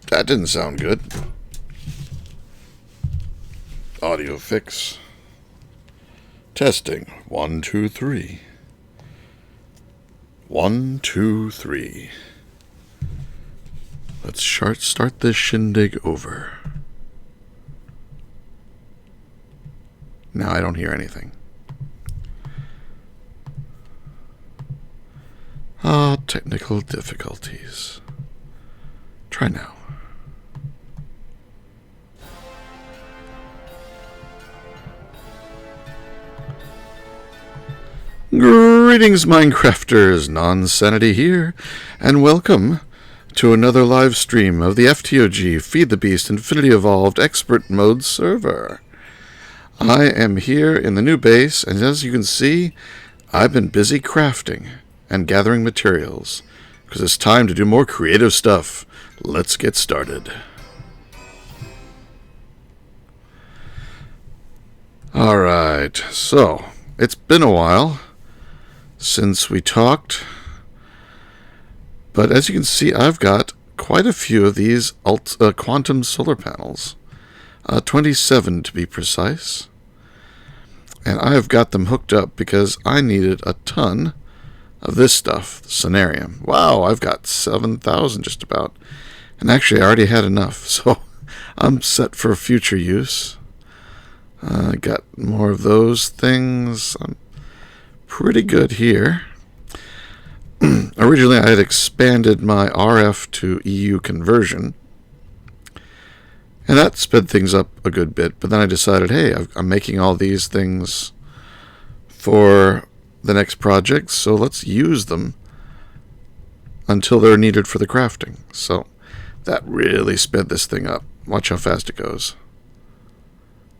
That didn't sound good. Audio fix. Testing. 1, 2, 3. 1, 2, 3. Let's start this shindig over. Now I don't hear anything. Technical difficulties. Try now. Greetings, Minecrafters! Nonsanity here, and welcome to another live stream of the FTOG Feed the Beast Infinity Evolved Expert Mode server. I am here in the new base, and as you can see, I've been busy crafting and gathering materials, because it's time to do more creative stuff. Let's get started. Alright, so, it's been a while since we talked, but as you can see, I've got quite a few of these quantum solar panels, 27 to be precise, and I've got them hooked up because I needed a ton of this stuff, the Sonarium. Wow, I've got 7,000 just about, and actually I already had enough, so I'm set for future use. I got more of those things. I'm pretty good here. Originally I had expanded my RF to EU conversion, and that sped things up a good bit, but then I decided, hey, I'm making all these things for the next project, so let's use them until they're needed for the crafting. So that really sped this thing up. Watch how fast it goes.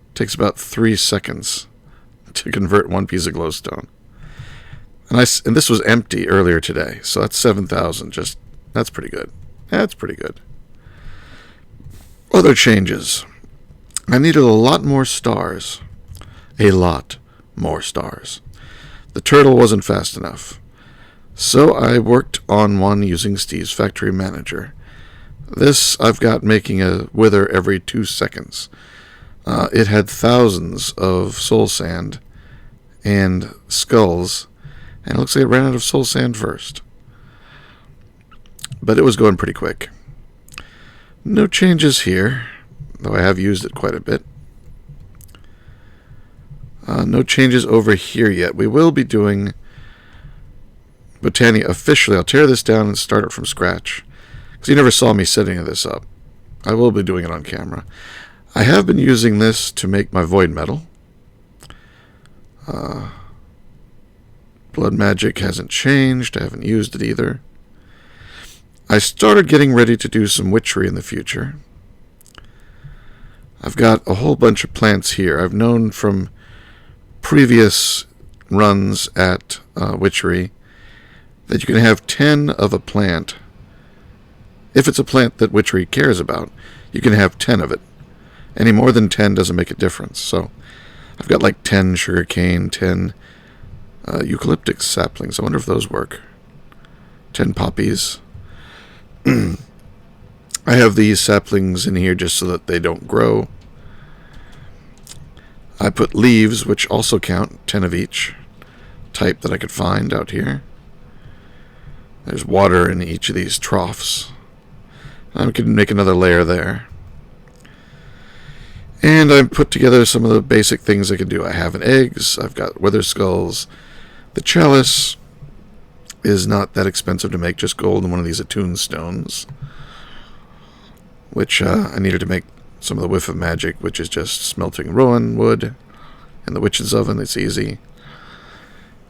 It takes about 3 seconds to convert one piece of glowstone. And this was empty earlier today, so that's 7,000. That's pretty good. That's pretty good. Other changes. I needed a lot more stars. A lot more stars. The turtle wasn't fast enough, so I worked on one using Steve's Factory Manager. This I've got making a wither every 2 seconds. It had thousands of soul sand and skulls, and it looks like it ran out of soul sand first. But it was going pretty quick. No changes here, though I have used it quite a bit. No changes over here yet. We will be doing Botania officially. I'll tear this down and start it from scratch, because you never saw me setting this up. I will be doing it on camera. I have been using this to make my void metal. Blood magic hasn't changed. I haven't used it either. I started getting ready to do some witchery in the future. I've got a whole bunch of plants here. I've known from previous runs at witchery that you can have 10 of a plant. If it's a plant that witchery cares about, you can have 10 of it. Any more than 10 doesn't make a difference. So I've got like 10 sugarcane, 10 eucalyptus saplings. I wonder if those work. 10 poppies. I have these saplings in here just so that they don't grow. I put leaves, which also count, 10 of each type that I could find out here. There's water in each of these troughs. I can make another layer there. And I put together some of the basic things I can do. I have eggs, I've got wither skulls. The chalice is not that expensive to make, just gold and one of these attuned stones, which I needed to make some of the whiff of magic, which is just smelting rowan wood in the witch's oven. It's easy.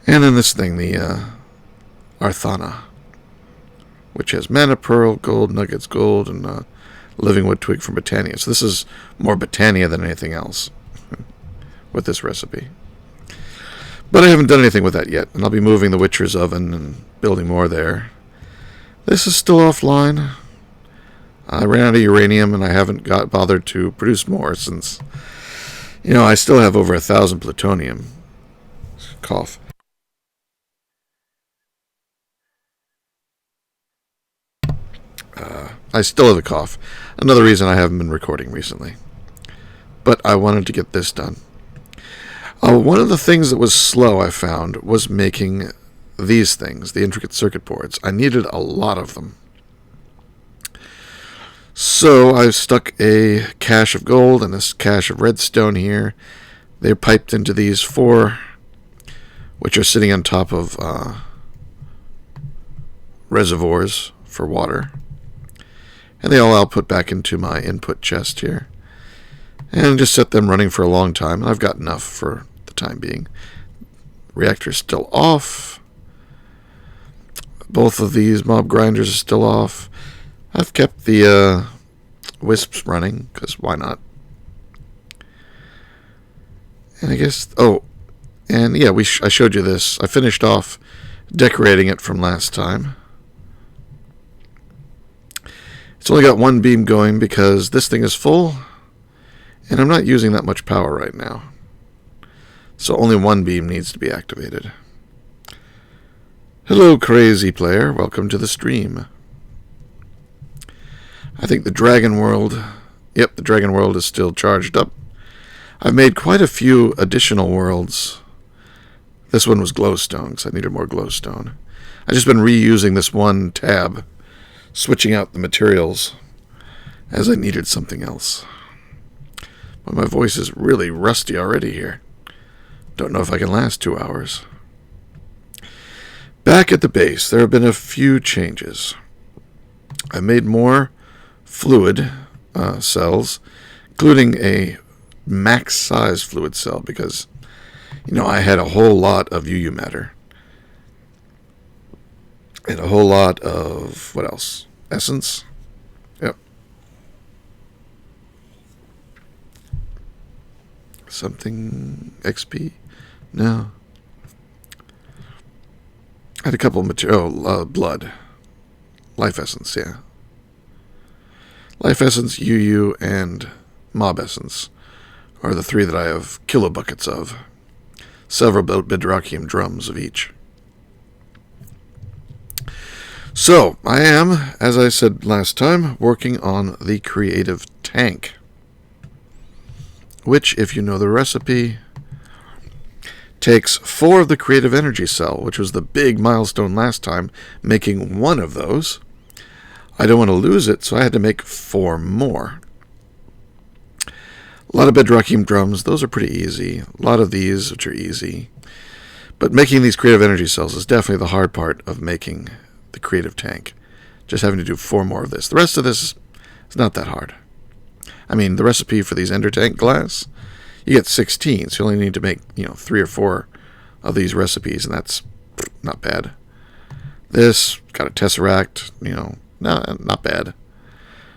And then this thing, the Arthana, which has mana pearl, gold nuggets, gold, and living wood twig from Botania. So this is more Botania than anything else with this recipe. But I haven't done anything with that yet, and I'll be moving the witcher's oven and building more there. This is still offline. I ran out of uranium, and I haven't bothered to produce more since, I still have over 1,000 plutonium. Cough. I still have a cough. Another reason I haven't been recording recently. But I wanted to get this done. One of the things that was slow, I found, was making these things, the intricate circuit boards. I needed a lot of them. So I stuck a cache of gold and a cache of redstone here. They're piped into these 4, which are sitting on top of reservoirs for water. And they all output back into my input chest here. And just set them running for a long time. And I've got enough for the time being. Reactor's still off. Both of these mob grinders are still off. I've kept the wisps running, because why not? And I guess... Oh, and yeah, I showed you this. I finished off decorating it from last time. It's only got one beam going because this thing is full, and I'm not using that much power right now. So only one beam needs to be activated. Hello, crazy player. Welcome to the stream. I think the Dragon World... Yep, the Dragon World is still charged up. I've made quite a few additional worlds. This one was glowstone, because I needed more glowstone. I've just been reusing this one tab, switching out the materials as I needed something else. But my voice is really rusty already here. Don't know if I can last 2 hours. Back at the base, there have been a few changes. I made more fluid cells, including a max-size fluid cell, because, I had a whole lot of UU matter. And a whole lot of, what else? Essence? Yep. Something XP? No. I had a couple of material, blood. Life essence, yeah. Life essence, UU, and mob essence are the 3 that I have kilobuckets of. Several bedrockium drums of each. So, I am, as I said last time, working on the creative tank. Which, if you know the recipe, takes 4 of the creative energy cell, which was the big milestone last time, making 1 of those. I don't want to lose it, so I had to make 4 more. A lot of bedrockium drums, those are pretty easy. A lot of these, which are easy. But making these creative energy cells is definitely the hard part of making the creative tank. Just having to do 4 more of this. The rest of this is not that hard. I mean, the recipe for these ender tank glass, you get 16, so you only need to make, 3 or 4 of these recipes, and that's not bad. This, got a tesseract, not bad.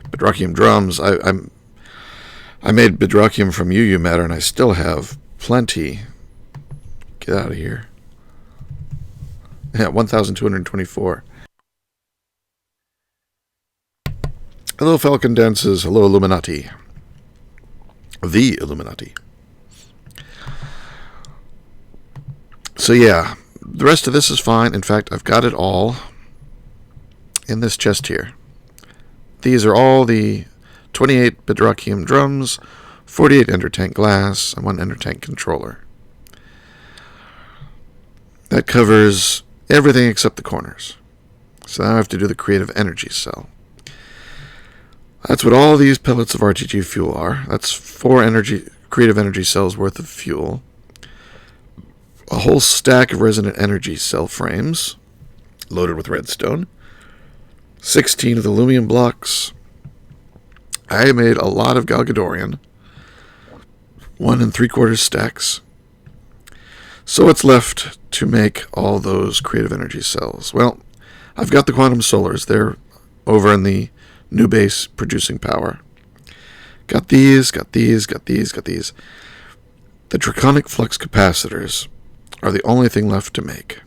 Bedrockium drums, I made bedrockium from UU matter, and I still have plenty. Get out of here. Yeah, 1,224. Hello, Falcon Dances. Hello, Illuminati. The Illuminati. So yeah, the rest of this is fine. In fact, I've got it all in this chest here. These are all the 28 bedrockium drums, 48 ender tank glass, and 1 ender tank controller. That covers everything except the corners. So now I have to do the creative energy cell. That's what all these pellets of RTG fuel are. That's 4 creative energy cells worth of fuel. A whole stack of resonant energy cell frames, loaded with redstone. 16 of the Lumium blocks. I made a lot of Galgadorian. 1 3/4 stacks. So what's left to make all those creative energy cells? Well, I've got the quantum solars. They're over in the new base producing power. Got these, got these, got these, got these. The draconic flux capacitors are the only thing left to make.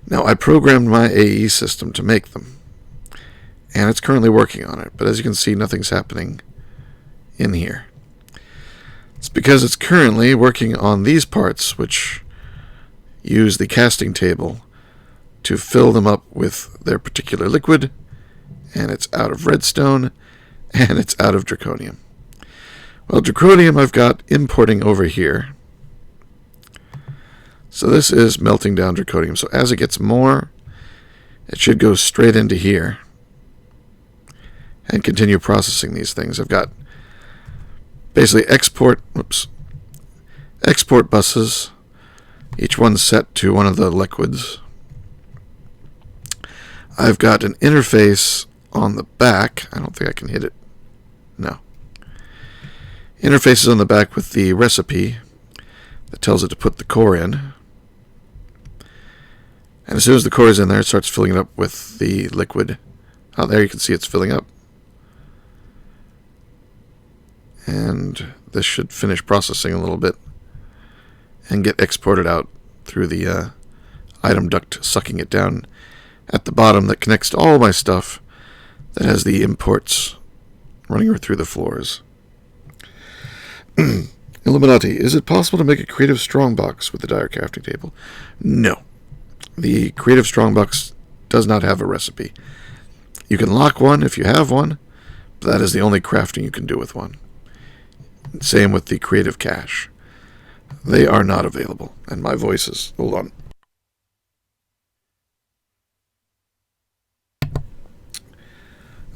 Now, I programmed my AE system to make them, and it's currently working on it, but as you can see, nothing's happening in here. It's because it's currently working on these parts, which use the casting table to fill them up with their particular liquid, and it's out of redstone, and it's out of draconium. Well, draconium I've got importing over here. So this is melting down draconium. So as it gets more, it should go straight into here and continue processing these things. I've got basically export buses, each one set to one of the liquids. I've got an interface on the back. I don't think I can hit it. No. Interfaces on the back with the recipe that tells it to put the core in. And as soon as the core is in there, it starts filling it up with the liquid. Oh, there you can see it's filling up. And this should finish processing a little bit and get exported out through the item duct, sucking it down at the bottom that connects to all my stuff that has the imports running through the floors. Illuminati, is it possible to make a creative strongbox with the dire crafting table? No. The creative strongbox does not have a recipe. You can lock one if you have one, but that is the only crafting you can do with one. Same with the creative cache. They are not available. And my voice is... Hold on.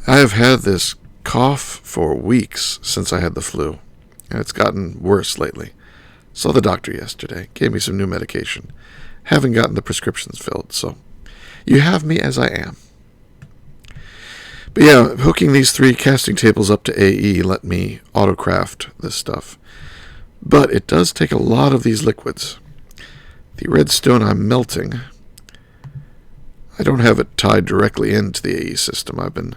I have had this cough for weeks since I had the flu. And it's gotten worse lately. Saw the doctor yesterday. Gave me some new medication. Haven't gotten the prescriptions filled, so you have me as I am. But yeah, hooking these 3 casting tables up to AE let me autocraft this stuff. But it does take a lot of these liquids. The redstone I'm melting, I don't have it tied directly into the AE system. I've been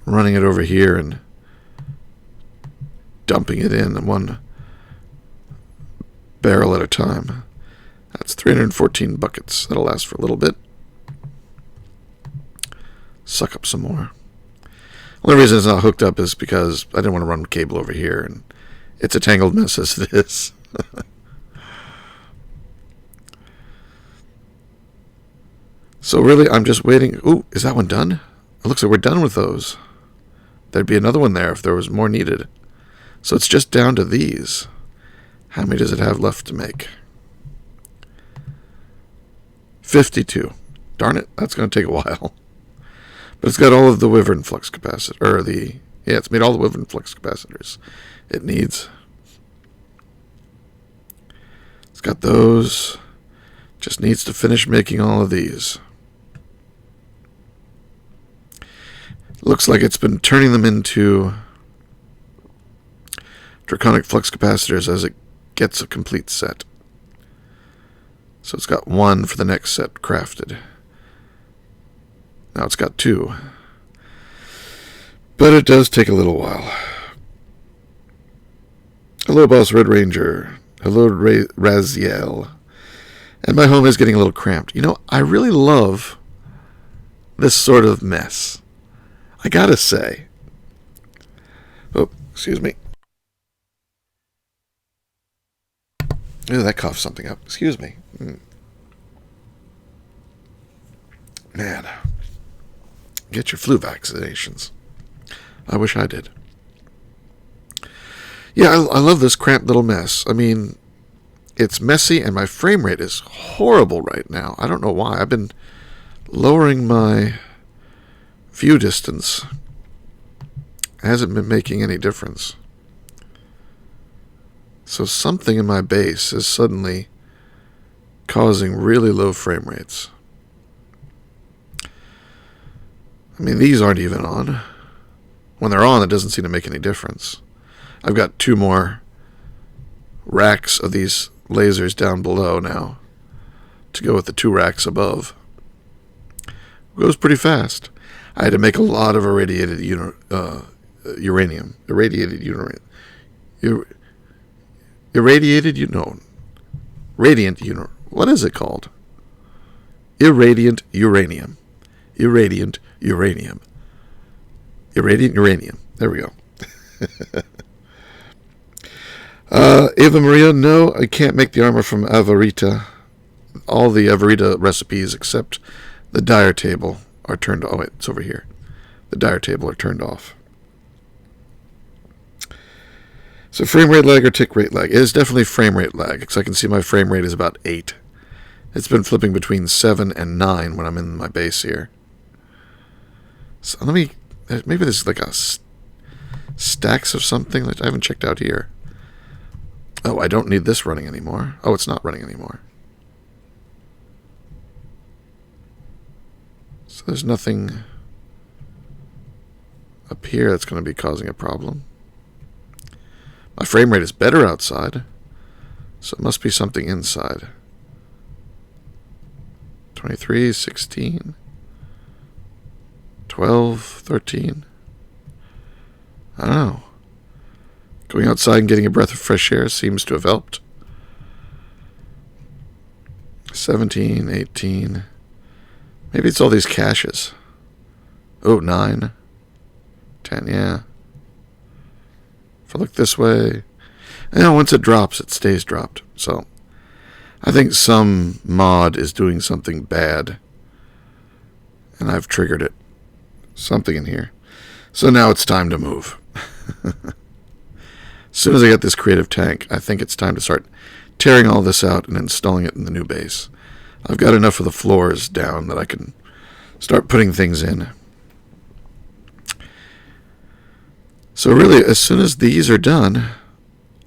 running it over here and dumping it in one barrel at a time. That's 314 buckets. That'll last for a little bit. Suck up some more. The only reason it's not hooked up is because I didn't want to run cable over here, and it's a tangled mess as it is. So really, I'm just waiting. Ooh, is that one done? It looks like we're done with those. There'd be another one there if there was more needed. So it's just down to these. How many does it have left to make? 52. Darn it, that's going to take a while. But it's got all of the Wyvern flux capacitor, it's made all the Wyvern flux capacitors it needs. It's got those. Just needs to finish making all of these. Looks like it's been turning them into draconic flux capacitors as it gets a complete set. So it's got 1 for the next set crafted. Now it's got 2. But it does take a little while. Hello, Boss Red Ranger. Hello, Raziel. And my home is getting a little cramped. You know, I really love this sort of mess. I gotta say. Oh, excuse me. Ooh, that coughed something up. Excuse me. Man. Get your flu vaccinations. I wish I did. Yeah, I love this cramped little mess. I mean, it's messy and my frame rate is horrible right now. I don't know why. I've been lowering my view distance. It hasn't been making any difference. So something in my base is suddenly causing really low frame rates. I mean, these aren't even on. When they're on, it doesn't seem to make any difference. I've got 2 more racks of these lasers down below now to go with the 2 racks above. It goes pretty fast. I had to make a lot of irradiated uranium. Radiant uranium. What is it called? Irradiant uranium. Irradiant uranium. There we go. Ava Maria, no, I can't make the armor from Avarita. all the Everita recipes except the Dyer table are turned off. Oh, wait, it's over here. The Dyer table are turned off. So frame rate lag or tick rate lag? It is definitely frame rate lag, because I can see my frame rate is about 8. It's been flipping between 7 and 9 when I'm in my base here. So let me... Maybe there's like a stacks of something that I haven't checked out here. Oh, I don't need this running anymore. Oh, it's not running anymore. So there's nothing up here that's going to be causing a problem. My frame rate is better outside, so it must be something inside. 23, 16, 12, 13. I don't know. Going outside and getting a breath of fresh air seems to have helped. 17, 18. Maybe it's all these caches. Oh, 9, 10, yeah. If I look this way, once it drops, it stays dropped. So I think some mod is doing something bad, and I've triggered it. Something in here. So now it's time to move. As soon as I get this creative tank, I think it's time to start tearing all this out and installing it in the new base. I've got enough of the floors down that I can start putting things in. So really, as soon as these are done,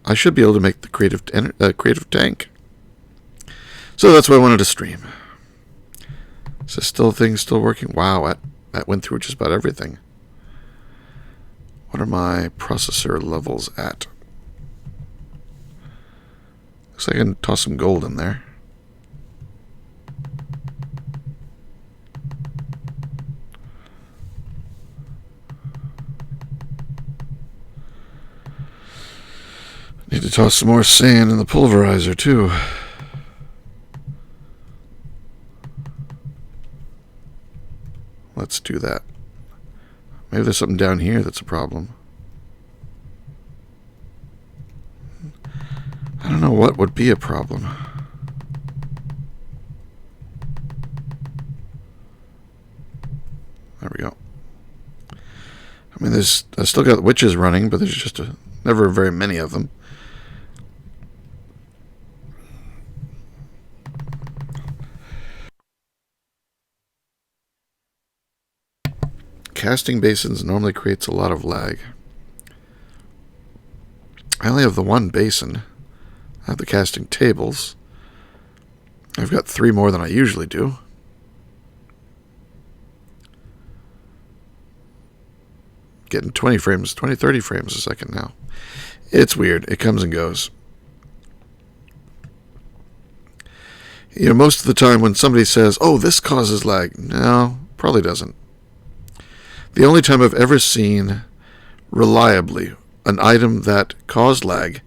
I should be able to make the creative tank. So that's why I wanted to stream. Is this thing still working? Wow, that went through just about everything. What are my processor levels at? Looks like I can toss some gold in there. Need to toss some more sand in the pulverizer too. Let's do that. Maybe there's something down here that's a problem. I don't know what would be a problem. There we go. I mean, I still got witches running, but there's just never very many of them. Casting basins normally creates a lot of lag. I only have the one basin. I have the casting tables. I've got 3 more than I usually do. Getting 20, 30 frames a second now. It's weird. It comes and goes. You know, most of the time when somebody says, oh, this causes lag. No, probably doesn't. The only time I've ever seen reliably an item that caused lag,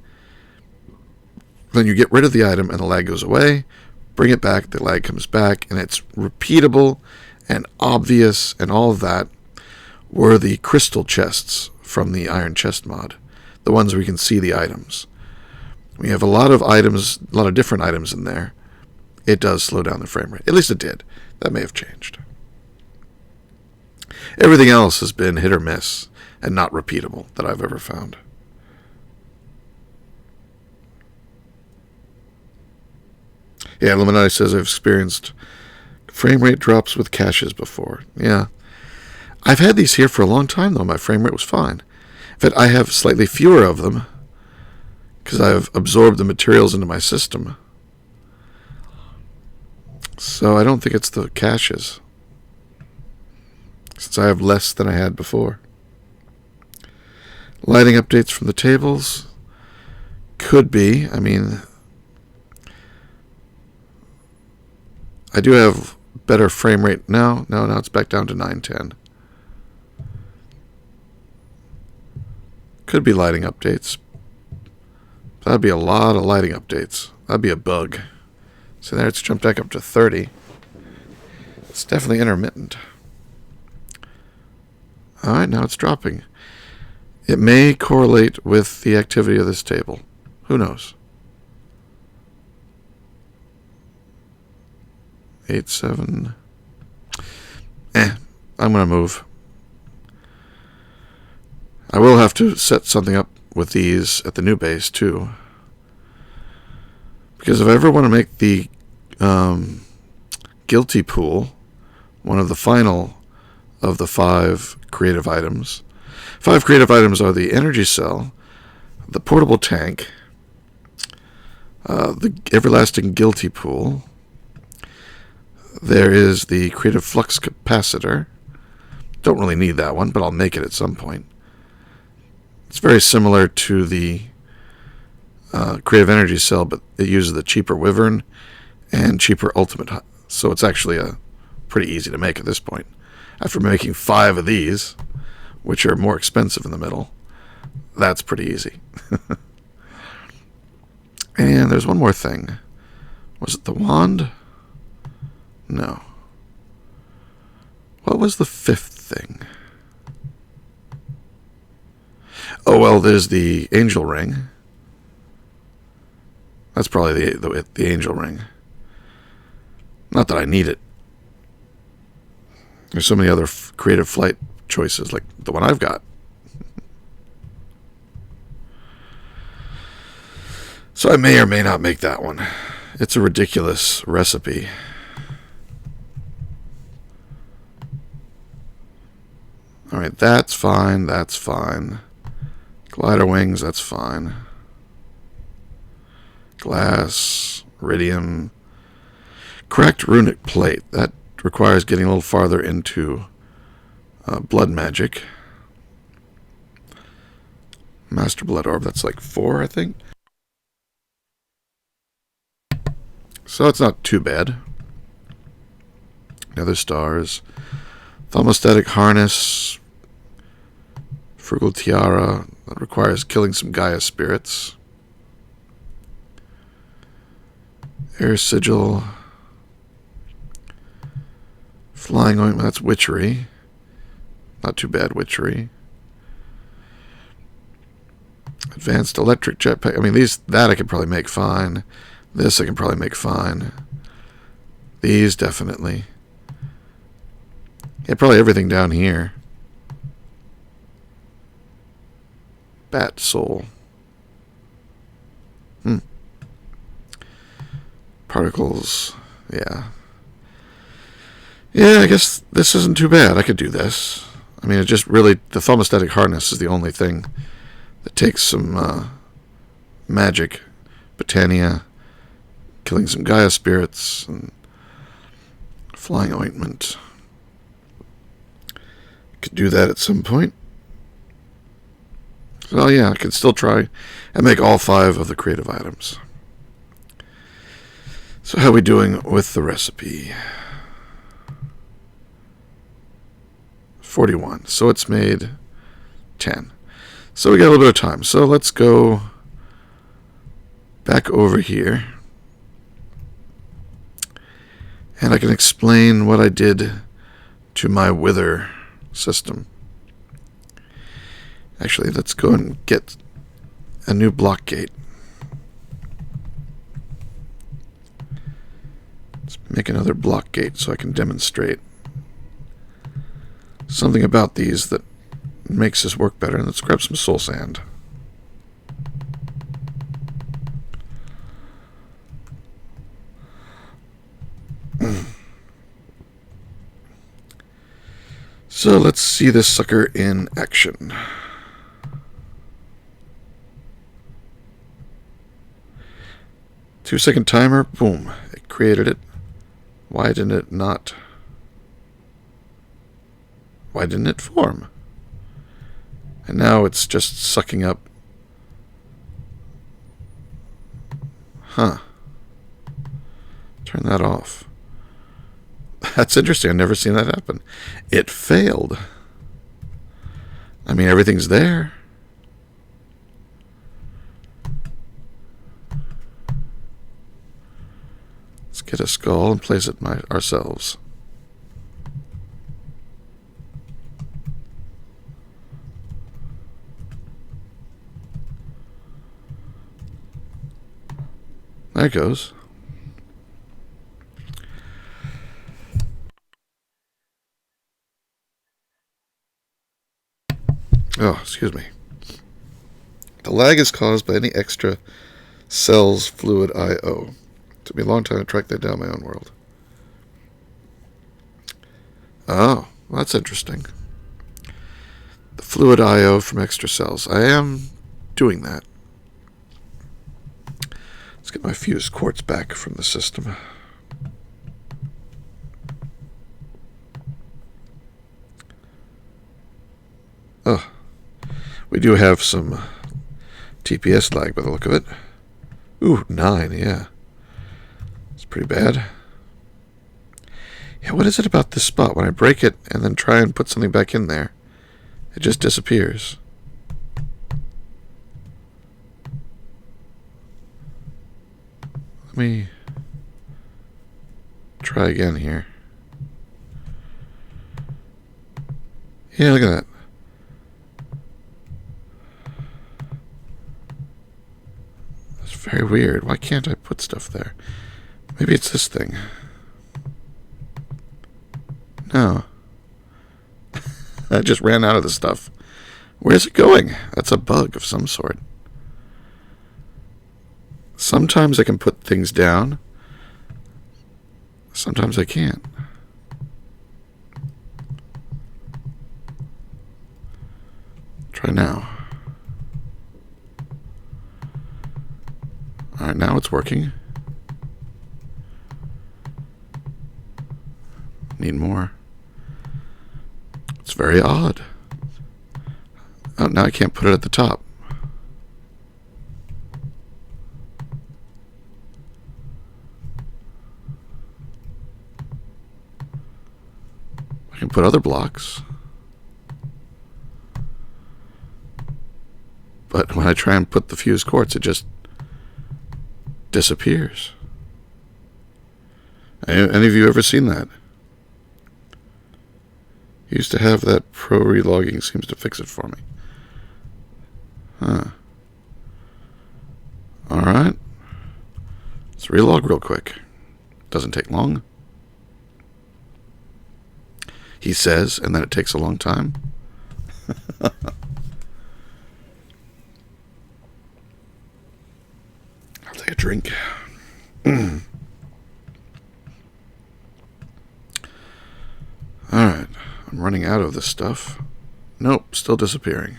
then you get rid of the item and the lag goes away, bring it back, the lag comes back, and it's repeatable and obvious and all of that, were the crystal chests from the Iron Chest mod, the ones where you can see the items. We have a lot of items, a lot of different items in there. It does slow down the frame rate. At least it did. That may have changed. Everything else has been hit or miss and not repeatable that I've ever found. Yeah, Illuminati says I've experienced frame rate drops with caches before. Yeah. I've had these here for a long time, though. My frame rate was fine. In fact, I have slightly fewer of them because I've absorbed the materials into my system. So I don't think it's the caches, since I have less than I had before. Lighting updates from the tables. Could be. I mean, I do have better frame rate now. No, now it's back down to 910. Could be lighting updates. That'd be a lot of lighting updates. That'd be a bug. So there it's jumped back up to 30. It's definitely intermittent. Alright, now it's dropping. It may correlate with the activity of this table. Who knows? 8, 7. I'm going to move. I will have to set something up with these at the new base, too. Because if I ever want to make the guilty pool one of the final of the 5 creative items. 5 creative items are the energy cell, the portable tank, the everlasting guilty pool. There is the creative flux capacitor. Don't really need that one, but I'll make it at some point. It's very similar to the creative energy cell, but it uses the cheaper Wyvern and cheaper ultimate. So it's actually pretty easy to make at this point. After making 5 of these, which are more expensive in the middle, that's pretty easy. And there's one more thing. Was it the wand? No. What was the 5th thing? Oh, well, there's the angel ring. That's probably the angel ring. Not that I need it. There's so many other creative flight choices, like the one I've got. So I may or may not make that one. It's a ridiculous recipe. Alright, that's fine, that's fine. Glider wings, that's fine. Glass, iridium. Cracked runic plate. That requires getting a little farther into blood magic. Master blood orb, that's like 4, I think. So it's not too bad. Nether stars. Thermostatic harness. Frugal tiara. That requires killing some Gaia spirits. Air sigil. Flying ointment, that's witchery. Not too bad witchery. Advanced electric jetpack. I mean, that I could probably make fine. This I can probably make fine. These definitely. Yeah, probably everything down here. Bat soul. Particles. Yeah. Yeah, I guess this isn't too bad. I could do this. I mean, it just really... The thermostatic harness is the only thing that takes some magic. Botania. Killing some Gaia spirits. And flying ointment. Could do that at some point. So yeah, I could still try and make all 5 of the creative items. So how are we doing with the recipe? 41. So it's made 10. So we got a little bit of time. So let's go back over here. And I can explain what I did to my wither system. Actually, let's go and get a new block gate. Let's make another block gate so I can demonstrate something about these that makes this work better. Let's grab some soul sand. So let's see this sucker in action. Two-second timer, boom, it created it. Why didn't it not? Why didn't it form? And now it's just sucking up. Huh. Turn that off. That's interesting. I've never seen that happen. It failed. I mean, everything's there. Let's get a skull and place it ourselves. There it goes. Oh, excuse me. The lag is caused by any extra cells fluid I/O. It took me a long time to track that down in my own world. Oh, well, that's interesting. The fluid I/O from extra cells. I am doing that. Let's get my fused quartz back from the system. Oh, we do have some TPS lag by the look of it. Ooh, 9, yeah. It's pretty bad. Yeah, what is it about this spot? When I break it and then try and put something back in there, it just disappears. Let me try again here. Yeah, look at that. That's very weird. Why can't I put stuff there? Maybe it's this thing. No. I just ran out of the stuff. Where's it going? That's a bug of some sort. Sometimes I can put things down. Sometimes I can't. Try now. Alright, now it's working. Need more. It's very odd. Oh, now I can't put it at the top. I can put other blocks. But when I try and put the fused quartz, it just disappears. Any of you ever seen that? Used to have that pro relogging, seems to fix it for me. Huh. Alright. Let's relog real quick. Doesn't take long. He says, and then it takes a long time. I'll take a drink. Alright. I'm running out of this stuff. Nope, still disappearing.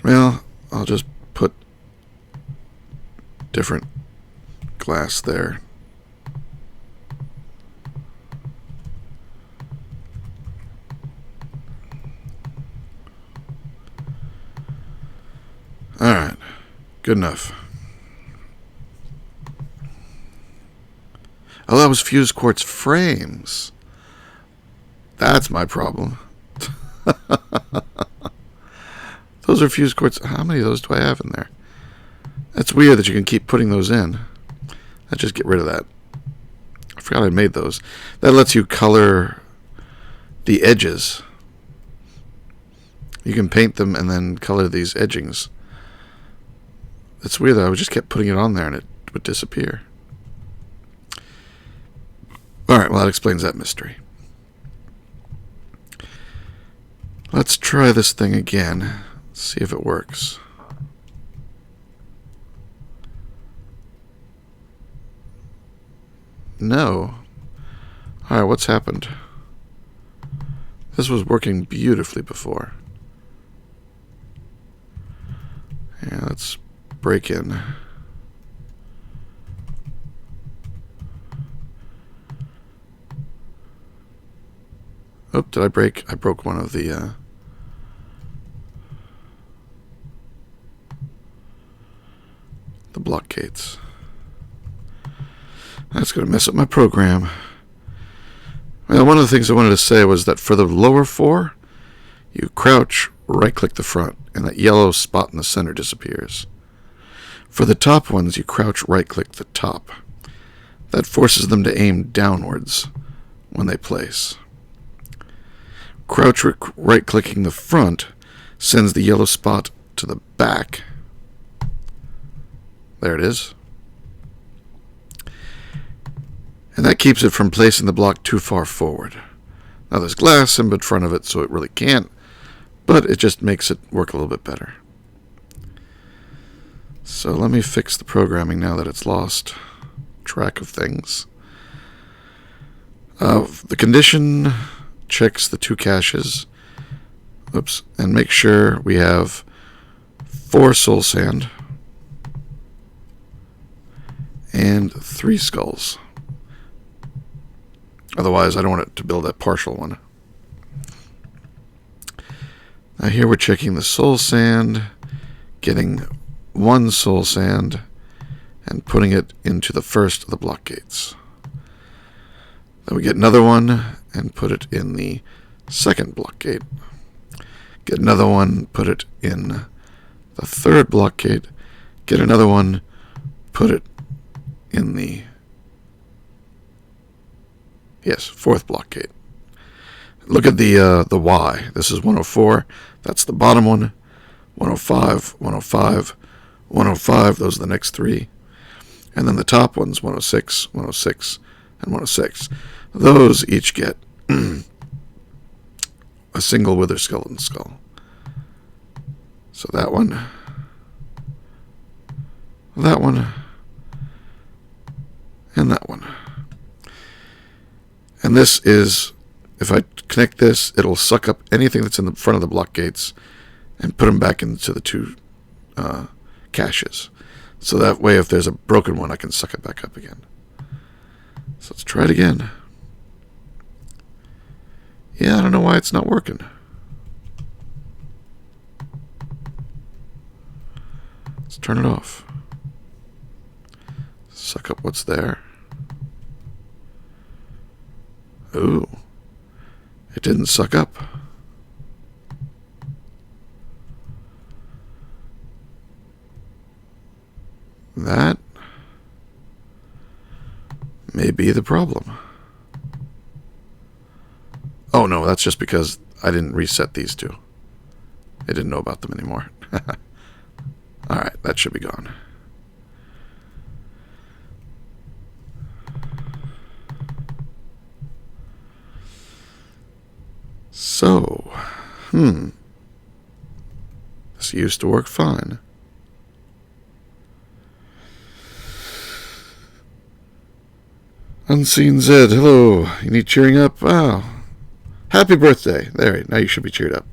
Well, I'll just put different glass there. Alright, good enough. Oh, that was fused quartz frames. That's my problem. Those are fused quartz. How many of those do I have in there? That's weird that you can keep putting those in. Let's just get rid of that. I forgot I made those. That lets you color the edges. You can paint them and then color these edgings. It's weird that I just kept putting it on there and it would disappear. Alright, well that explains that mystery. Let's try this thing again. See if it works. No. Alright, what's happened? This was working beautifully before. Yeah, let's break in. Oh, did I break? I broke one of the block gates. That's going to mess up my program. Well, one of the things I wanted to say was that for the lower 4, you crouch, right-click the front, and that yellow spot in the center disappears. For the top ones, you crouch, right-click the top. That forces them to aim downwards when they place. Crouch, right-clicking the front sends the yellow spot to the back. There it is. And that keeps it from placing the block too far forward. Now there's glass in front of it, so it really can't but it just makes it work a little bit better. So let me fix the programming now that it's lost track of things. The condition checks the 2 caches. Oops, and make sure we have 4 soul sand and 3 skulls. Otherwise, I don't want it to build a partial one. Now here we're checking the soul sand, getting 1 soul sand, and putting it into the first of the block gates. Then we get another one and put it in the second block gate. Get another one, put it in the third block gate. Get another one, put it in the fourth block gate. Look at the Y. This is 104. That's the bottom one. 105, 105, 105. Those are the next 3. And then the top ones, 106, 106, and 106. Those each get a single wither skeleton skull. So that one, and that one. And this is, if I connect this, it'll suck up anything that's in the front of the block gates and put them back into the 2 caches. So that way, if there's a broken one, I can suck it back up again. So let's try it again. Yeah, I don't know why it's not working. Let's turn it off. Suck up what's there. Ooh. It didn't suck up. That may be the problem. Oh no, that's just because I didn't reset these 2. I didn't know about them anymore. Alright, that should be gone. So, this used to work fine. Unseen Zed, hello. You need cheering up? Wow. Happy birthday. There, now you should be cheered up.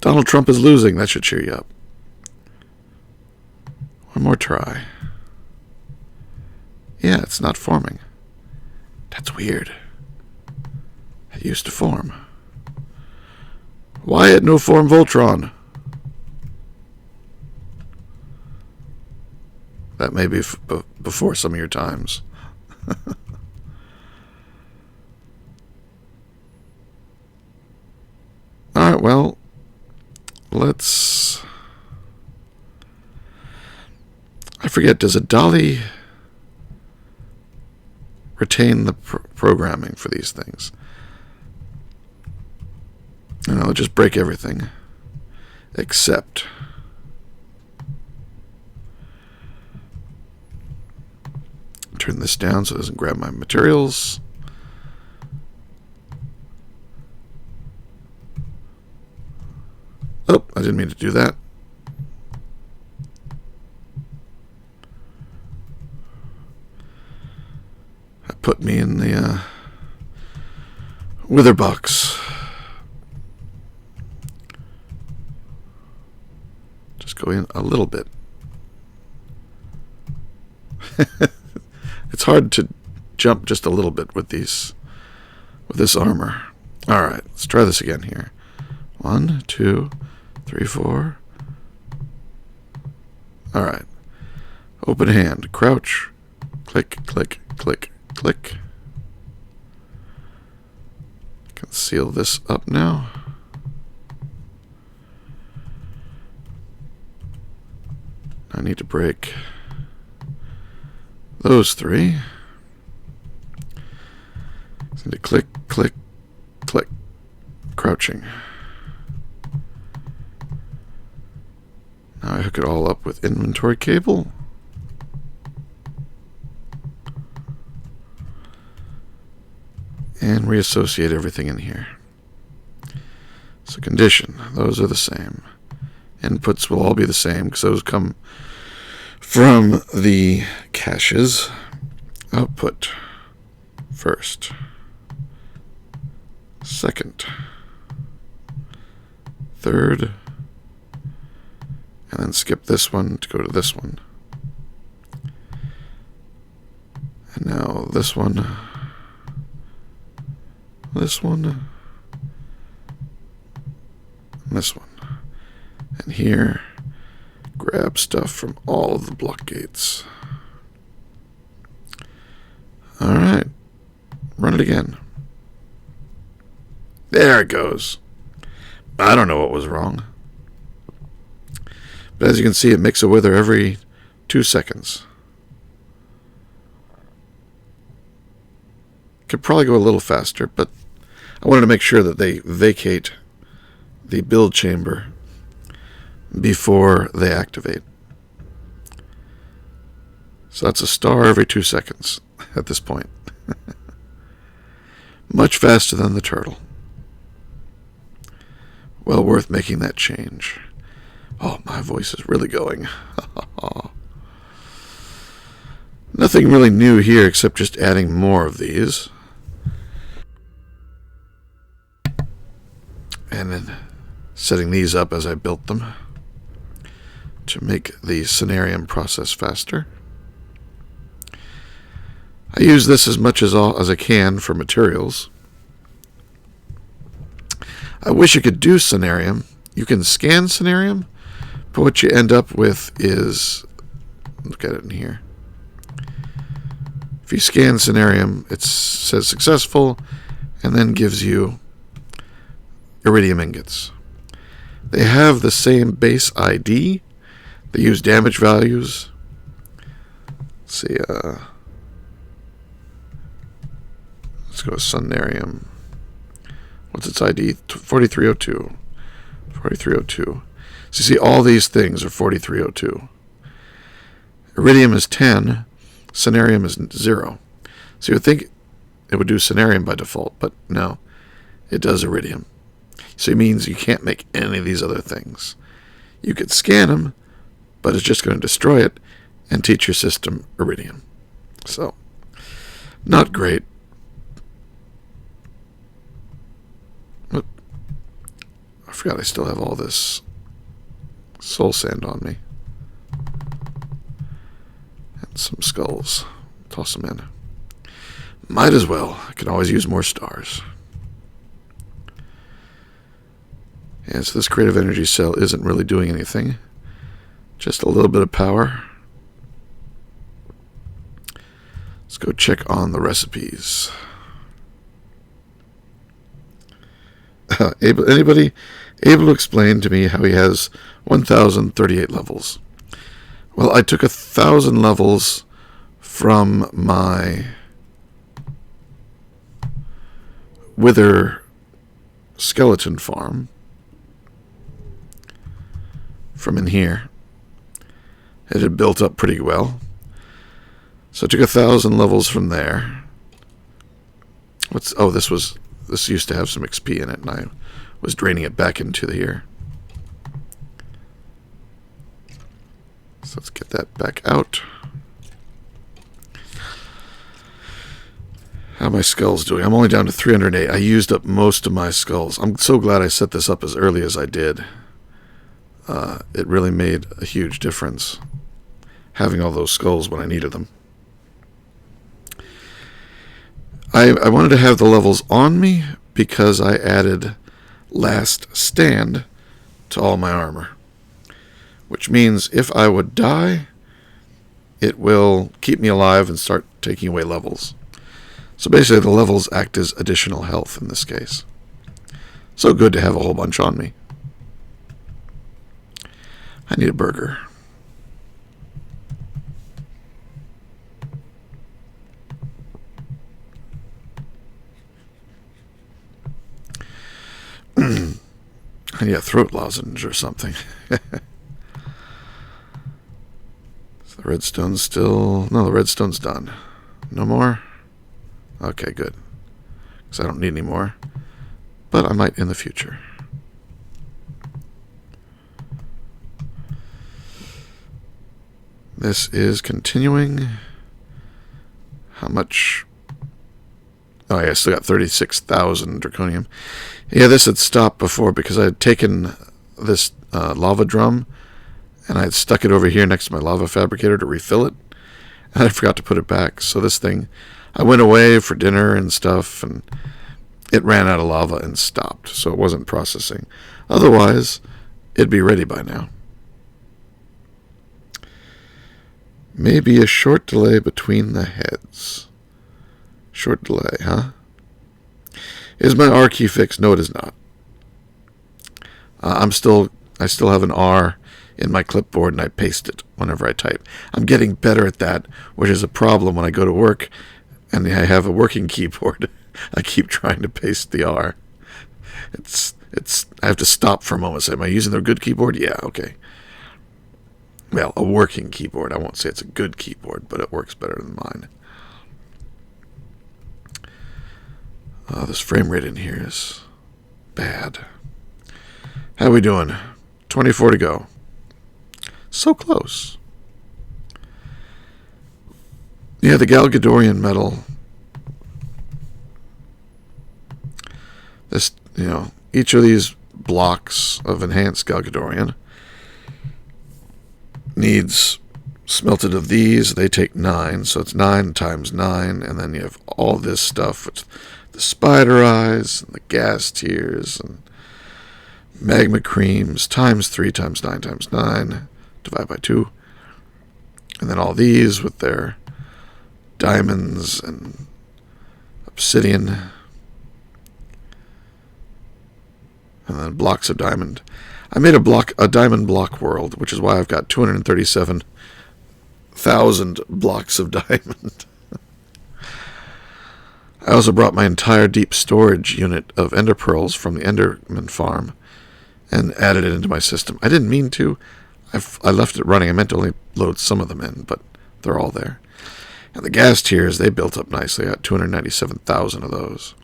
Donald Trump is losing. That should cheer you up. One more try. Yeah, it's not forming. That's weird. It used to form. Wyatt, no form Voltron. That may be before some of your times. Alright, well, let's... I forget, does a dolly retain the programming for these things? And I'll just break everything except turn this down so it doesn't grab my materials. Oh, I didn't mean to do that. That put me in the wither box. Just go in a little bit. It's hard to jump just a little bit with this armor. All right, let's try this again here. 1, 2, 3, 4. All right. Open hand. Crouch. Click, click, click, click. Can seal this up now. I need to break those 3. So to click, click, click. Crouching. Now I hook it all up with inventory cable. and reassociate everything in here. So condition, those are the same. Inputs will all be the same because those come from the caches. Output first, second, third, and then skip this one to go to this one. And now this one, and this one. And here, grab stuff from all of the block gates. Alright, run it again. There it goes. I don't know what was wrong. But as you can see, it makes a wither every 2 seconds. Could probably go a little faster, but I wanted to make sure that they vacate the build chamber before they activate. So that's a star every 2 seconds at this point. Much faster than the turtle. Well worth making that change. Oh, my voice is really going. Nothing really new here except just adding more of these. And then setting these up as I built them to make the scenarium process faster. I use this as much as I can for materials. I wish you could do scenarium. You can scan scenarium, but what you end up with is, look at it in here. If you scan scenarium, it says successful and then gives you iridium ingots. They have the same base ID. They use damage values. Let's see, let's go with Sunarium. What's its ID? 4302. 4302. So you see all these things are 4302. Iridium is 10. Cenarium is 0. So you would think it would do Cenarium by default, but no. It does Iridium. So it means you can't make any of these other things. You could scan them, but it's just going to destroy it and teach your system Iridium. So, not great. But I forgot I still have all this soul sand on me. And some skulls. Toss them in. Might as well. I can always use more stars. Yeah, so this creative energy cell isn't really doing anything. Just a little bit of power. Let's go check on the recipes. Anybody able to explain to me how he has 1,038 levels? Well, I took 1,000 levels from my wither skeleton farm. From in here. It had built up pretty well. So I took 1,000 levels from there. This used to have some XP in it, and I was draining it back into here. So let's get that back out. How are my skulls doing? I'm only down to 308. I used up most of my skulls. I'm so glad I set this up as early as I did. It really made a huge difference having all those skulls when I needed them. I wanted to have the levels on me because I added Last Stand to all my armor, which means if I would die, it will keep me alive and start taking away levels. So basically the levels act as additional health in this case. So good to have a whole bunch on me. I need a burger. I need a throat lozenge or something. So the redstone's still... No, the redstone's done. No more? Okay, good. because I don't need any more. But I might in the future. This is continuing. How much? Oh, yeah, I still got 36,000 draconium. Yeah, this had stopped before because I had taken this lava drum and I had stuck it over here next to my lava fabricator to refill it. And I forgot to put it back. So this thing, I went away for dinner and stuff, and it ran out of lava and stopped. So it wasn't processing. Otherwise, it'd be ready by now. Maybe a short delay between the heads. Short delay, huh? Is my R key fixed? No, it is not. I still have an R in my clipboard, and I paste it whenever I type. I'm getting better at that, which is a problem when I go to work and I have a working keyboard. I keep trying to paste the R. I have to stop for a moment. Say, am I using the good keyboard? Yeah, okay. Well, a working keyboard. I won't say it's a good keyboard, but it works better than mine. This frame rate in here is bad. How we doing? 24 to go. So close. Yeah, the Galgadorian metal. This, each of these blocks of enhanced Galgadorian needs smelted of these. They take 9, so it's 9 times 9, and then you have all this stuff, which the spider eyes and the gas tiers and magma creams times 3 times 9 times 9, divide by 2, and then all these with their diamonds and obsidian, and then blocks of diamond. I made a diamond block world, which is why I've got 237,000 blocks of diamond. I also brought my entire deep storage unit of ender pearls from the Enderman farm and added it into my system. I didn't mean to. I left it running. I meant to only load some of them in, but they're all there. And the gas tiers, they built up nicely. I got 297,000 of those.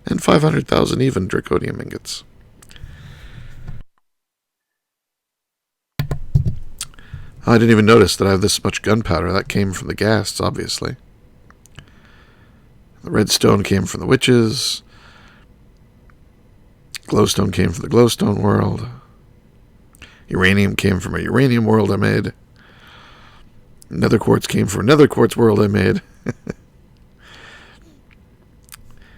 And 500,000 even draconium ingots. I didn't even notice that I have this much gunpowder. That came from the gas, obviously. The redstone came from the witches. Glowstone came from the glowstone world. Uranium came from a uranium world I made. Nether quartz came from a nether quartz world I made.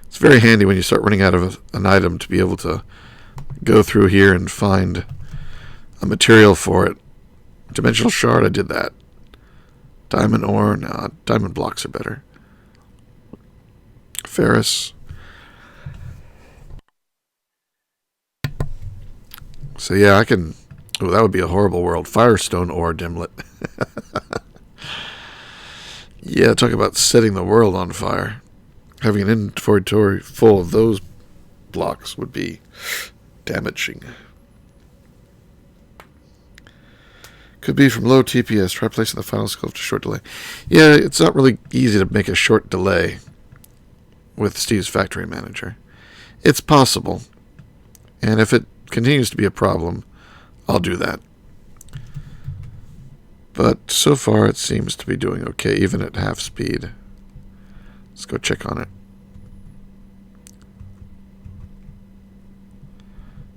It's very handy when you start running out of an item to be able to go through here and find a material for it. Dimensional shard, I did that. Diamond ore, no, diamond blocks are better. Ferrous. So yeah, I can... Oh, that would be a horrible world. Firestone ore dimlet. Yeah, talk about setting the world on fire. Having an inventory full of those blocks would be damaging. Could be from low TPS. Try placing the final sculpt to short delay. Yeah, it's not really easy to make a short delay with Steve's Factory Manager. It's possible. And if it continues to be a problem, I'll do that. But so far it seems to be doing okay, even at half speed. Let's go check on it.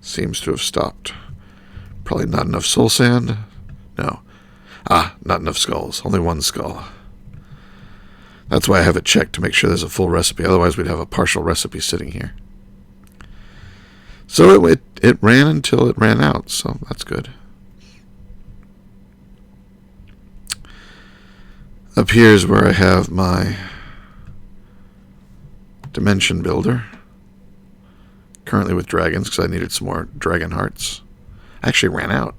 Seems to have stopped. Probably not enough soul sand. No. Not enough skulls. Only one skull. That's why I have it checked to make sure there's a full recipe. Otherwise we'd have a partial recipe sitting here. So it ran until it ran out, so that's good. Up here is where I have my dimension builder. Currently with dragons, because I needed some more dragon hearts. I actually ran out.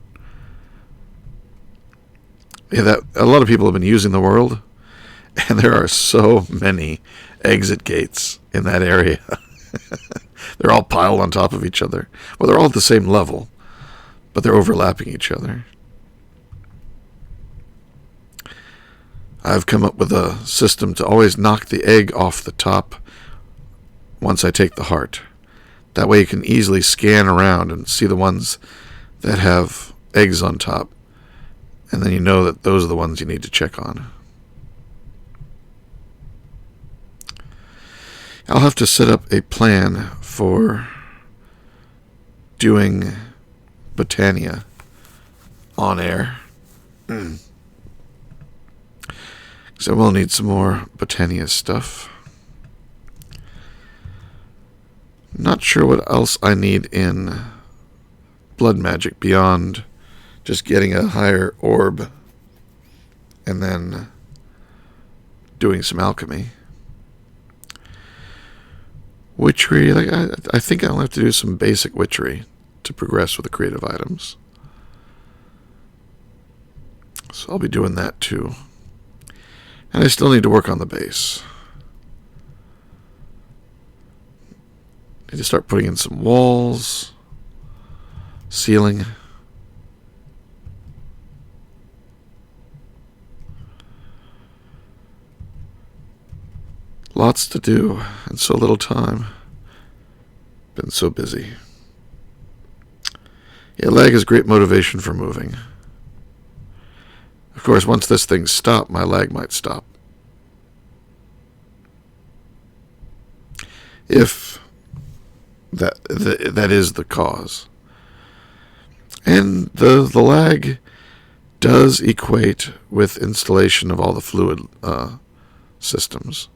Yeah, a lot of people have been using the world, and there are so many exit gates in that area. They're all piled on top of each other. Well, they're all at the same level, but they're overlapping each other. I've come up with a system to always knock the egg off the top once I take the heart. That way you can easily scan around and see the ones that have eggs on top, and then you know that those are the ones you need to check on. I'll have to set up a plan for doing Botania on air. Because I will need some more Botania stuff. Not sure what else I need in blood magic beyond just getting a higher orb and then doing some alchemy. Witchery, I think I'll have to do some basic witchery to progress with the creative items. So I'll be doing that too. And I still need to work on the base. Need to start putting in some walls, ceiling. Lots to do and so little time. Been so busy. Yeah, lag is great motivation for moving. Of course, once this thing's stopped, my lag might stop. If that is the cause. And the lag does equate with installation of all the fluid systems.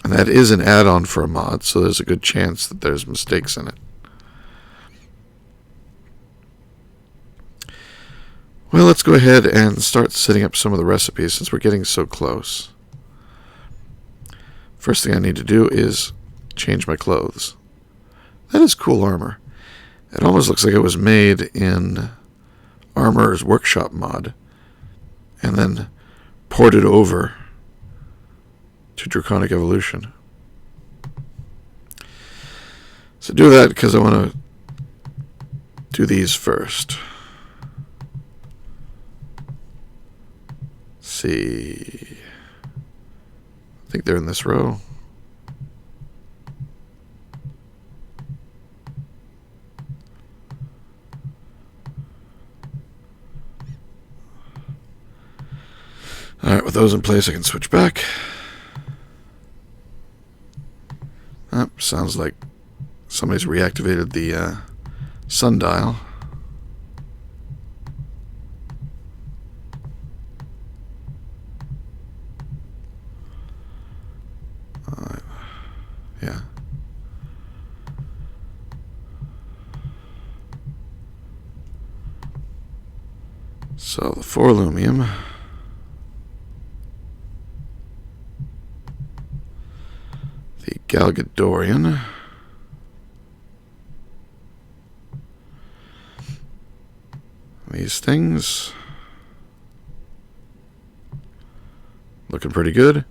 And that is an add-on for a mod, so there's a good chance that there's mistakes in it. Well, let's go ahead and start setting up some of the recipes since we're getting so close. First thing I need to do is change my clothes. That is cool armor. It almost looks like it was made in Armor's Workshop mod and then ported over to Draconic Evolution. So do that because I want to do these first. Let's see. I think they're in this row. Alright, with those in place I can switch back. Sounds like somebody's reactivated the sundial. Yeah. So the forlumium. The Galgadorian. These things. Looking pretty good.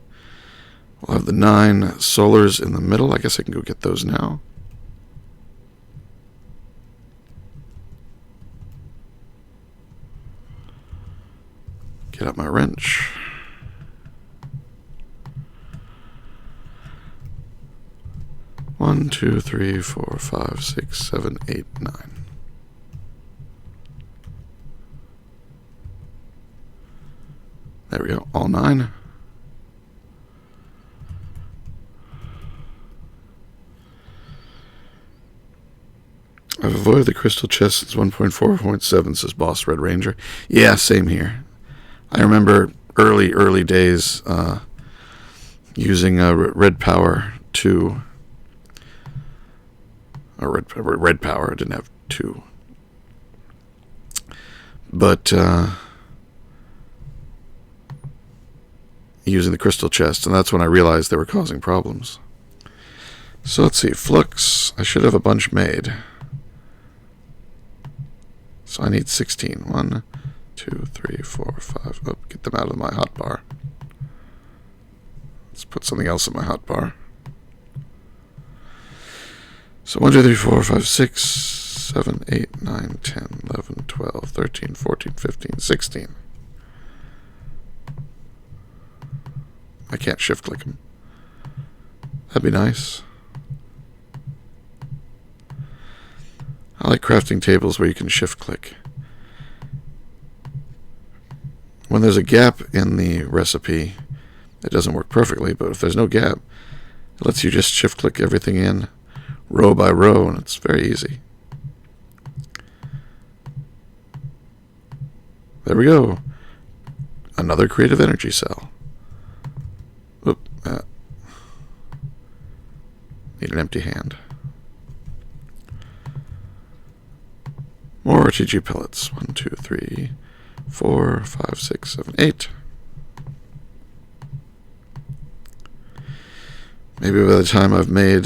We'll have the 9 solars in the middle. I guess I can go get those now. Get out my wrench. One, 2, 3, 4, 5, 6, 7, 8, 9. There we go, all 9. I've avoided the crystal chest since 1.4.7, says Boss Red Ranger. Yeah, same here. I remember early days using Red Power 2. Or Red Power, I didn't have 2. But using the crystal chest, and that's when I realized they were causing problems. So let's see, Flux, I should have a bunch made. So I need 16. 1, 2, 3, 4, 5. Oh, get them out of my hotbar. Let's put something else in my hotbar. So 1, 2, 3, 4, 5, 6, 7, 8, 9, 10, 11, 12, 13, 14, 15, 16. I can't shift click them. That'd be nice. I like crafting tables where you can shift click. When there's a gap in the recipe, it doesn't work perfectly, but if there's no gap, it lets you just shift click everything in row by row, and it's very easy. There we go. Another creative energy cell. Oop, need an empty hand. More RTG pellets. 1, 2, 3, 4, 5, 6, 7, 8. Maybe by the time I've made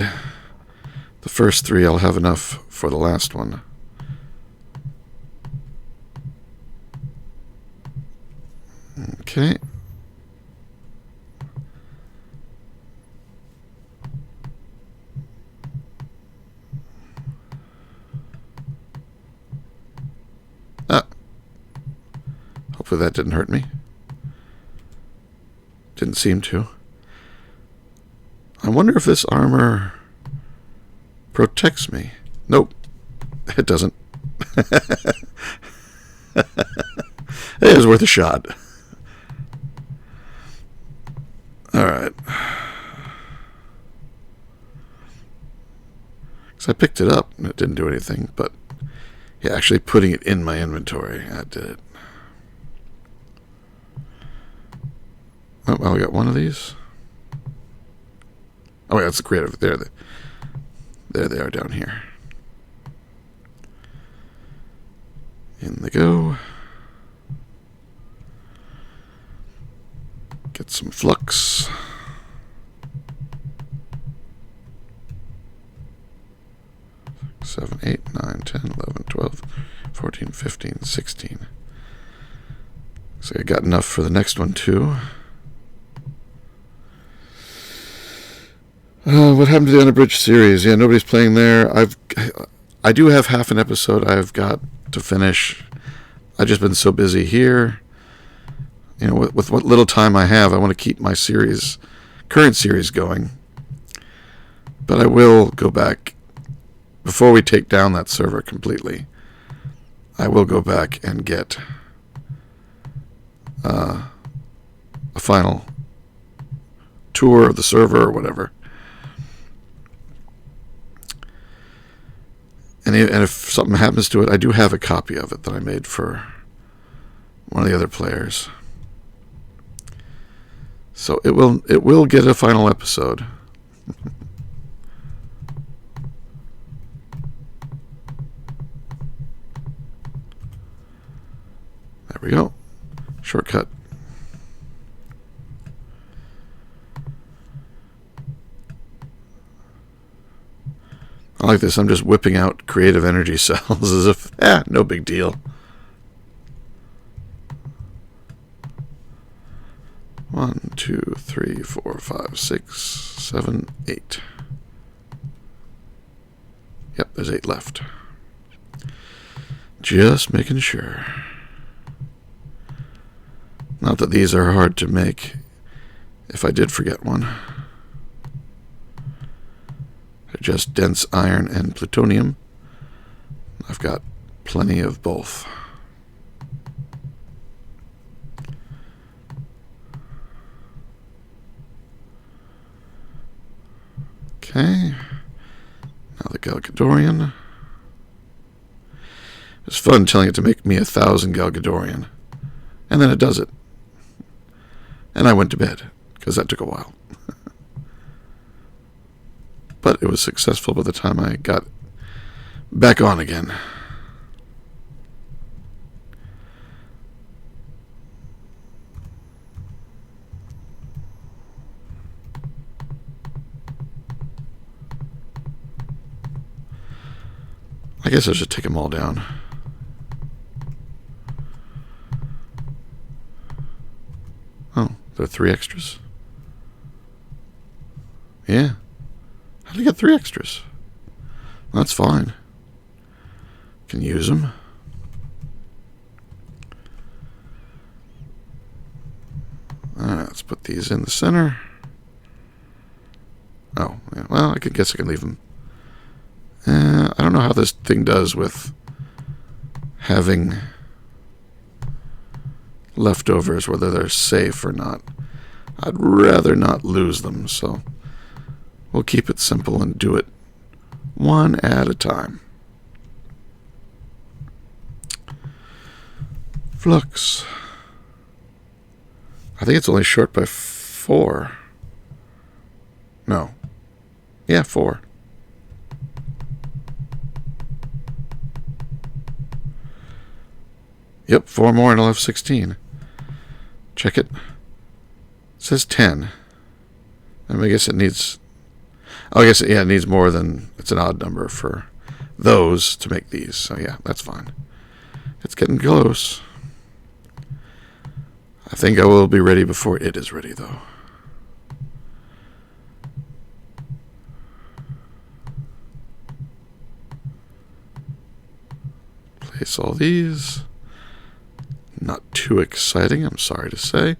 the first 3, I'll have enough for the last one. Okay. Hopefully that didn't hurt me. Didn't seem to. I wonder if this armor protects me. Nope. It doesn't. It was worth a shot. Alright. Because I picked it up and it didn't do anything, but yeah, actually putting it in my inventory, that did it. Oh, well, we got one of these. Oh, wait, that's the creative. There they are down here. In they go. Get some flux. Seven, 8, 9, 10, 11, 12, 14, 15, 16. So I got enough for the next one, too. What happened to the Unabridged series? Yeah, nobody's playing there. I do have half an episode I've got to finish. I've just been so busy here. You know, with what little time I have, I want to keep my current series going. But I will go back, before we take down that server completely, I will go back and get a final tour of the server or whatever. And if something happens to it, I do have a copy of it that I made for one of the other players. So it will get a final episode. There we go. Shortcut. I like this. I'm just whipping out creative energy cells as if, no big deal. 1, 2, 3, 4, 5, 6, 7, 8. Yep, there's 8 left. Just making sure. Not that these are hard to make if I did forget one. They're just dense iron and plutonium. I've got plenty of both. Okay. Now the Galgadorian. It's fun telling it to make me 1,000 Galgadorian. And then it does it. And I went to bed, because that took a while. But it was successful by the time I got back on again. I guess I should take them all down. Oh, there are 3 extras? Yeah. How did I get 3 extras? That's fine. Can use them. Alright, let's put these in the center. Oh, yeah, well, I guess I can leave them. I don't know how this thing does with having leftovers, whether they're safe or not. I'd rather not lose them, so we'll keep it simple and do it one at a time. Flux. I think it's only short by 4. No. Yeah, 4. Yep, 4 more and I'll have 16. Check it. It says 10. I guess it needs... Oh, I guess, yeah, it needs more than... It's an odd number for those to make these. So, yeah, that's fine. It's getting close. I think I will be ready before it is ready, though. Place all these. Not too exciting, I'm sorry to say.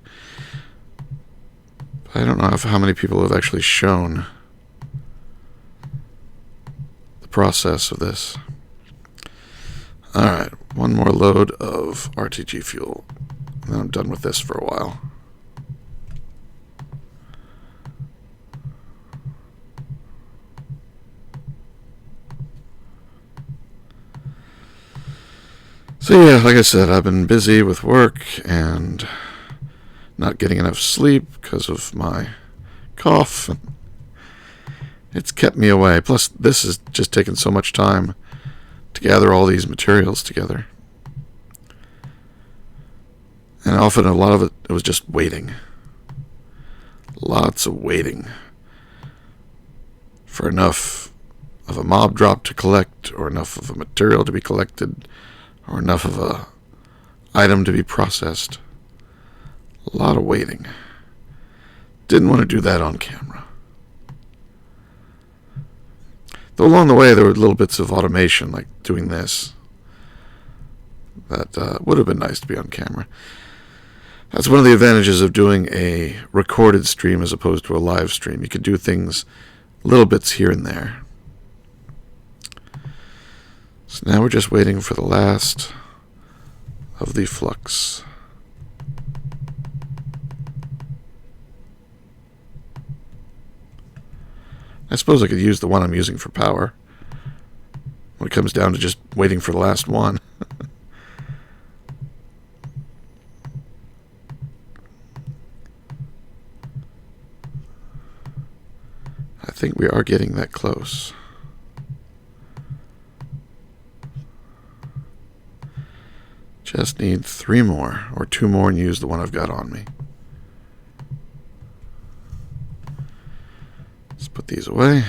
But I don't know how many people have actually shown the process of this. Alright, one more load of RTG fuel. And then I'm done with this for a while. So yeah, like I said, I've been busy with work and not getting enough sleep because of my cough. It's kept me away. Plus, this has just taken so much time to gather all these materials together. And often a lot of it was just waiting. Lots of waiting for enough of a mob drop to collect, or enough of a material to be collected, or enough of a item to be processed. A lot of waiting. Didn't want to do that on camera. Though along the way there were little bits of automation, like doing this, that would have been nice to be on camera. That's one of the advantages of doing a recorded stream as opposed to a live stream. You could do things, little bits here and there. So now we're just waiting for the last of the flux. I suppose I could use the one I'm using for power when it comes down to just waiting for the last one. I think we are getting that close. Just need 3 more, or 2 more, and use the one I've got on me. Let's put these away.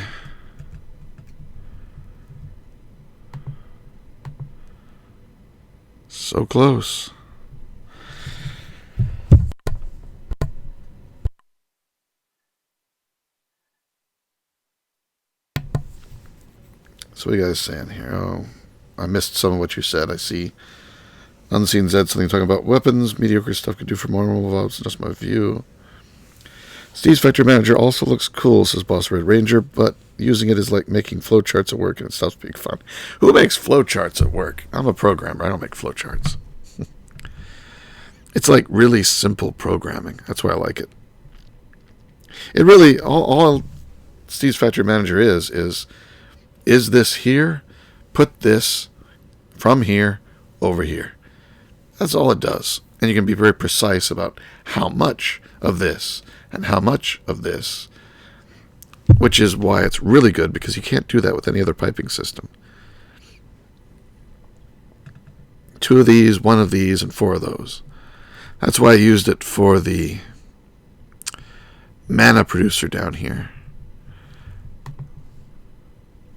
So close. So what are you guys saying here? Oh, I missed some of what you said. I see Unseen Zed something talking about weapons. Mediocre stuff could do for more normal valves. Just my view. Steve's Factory Manager also looks cool, says Boss Red Ranger, but using it is like making flowcharts at work and it stops being fun. Who makes flowcharts at work? I'm a programmer. I don't make flowcharts. It's like really simple programming. That's why I like it. It really, all Steve's Factory Manager is this here? Put this from here over here. That's all it does. And you can be very precise about how much of this and how much of this, which is why it's really good, because you can't do that with any other piping system. 2 of these, 1 of these, and 4 of those. That's why I used it for the mana producer down here,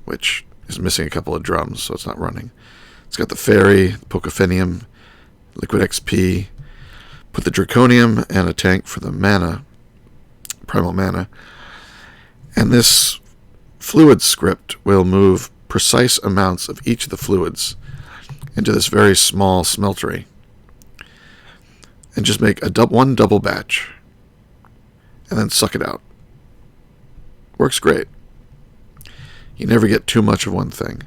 which is missing a couple of drums, so it's not running. It's got the Fairy, Pocophenium, Liquid XP, put the Draconium, and a tank for the mana, Primal Mana. And this fluid script will move precise amounts of each of the fluids into this very small smeltery, and just make one double batch, and then suck it out. Works great. You never get too much of one thing.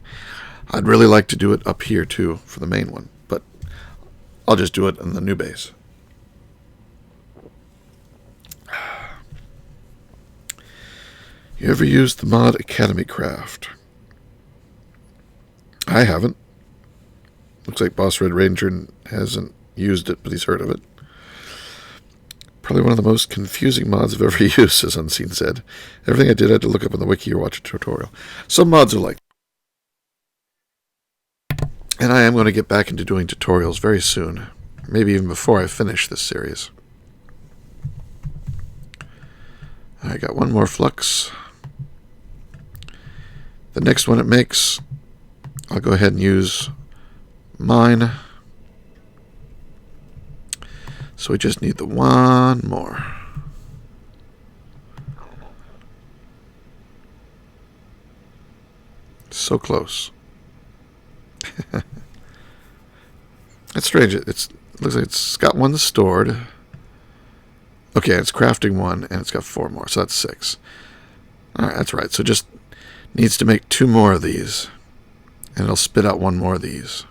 I'd really like to do it up here too for the main one, but I'll just do it in the new base. You ever used the mod Academy Craft? I haven't. Looks like Boss Red Ranger hasn't used it, but he's heard of it. Probably one of the most confusing mods I've ever used, as Unseen said. Everything I did I had to look up on the wiki or watch a tutorial. Some mods are like that. And I am going to get back into doing tutorials very soon. Maybe even before I finish this series. I got one more Flux. The next one it makes, I'll go ahead and use mine. So we just need the one more. So close. That's strange. It looks like it's got one stored. Okay, it's crafting one, and it's got 4 more, so that's 6. Alright, that's right. So just needs to make 2 more of these, and it'll spit out 1 more of these.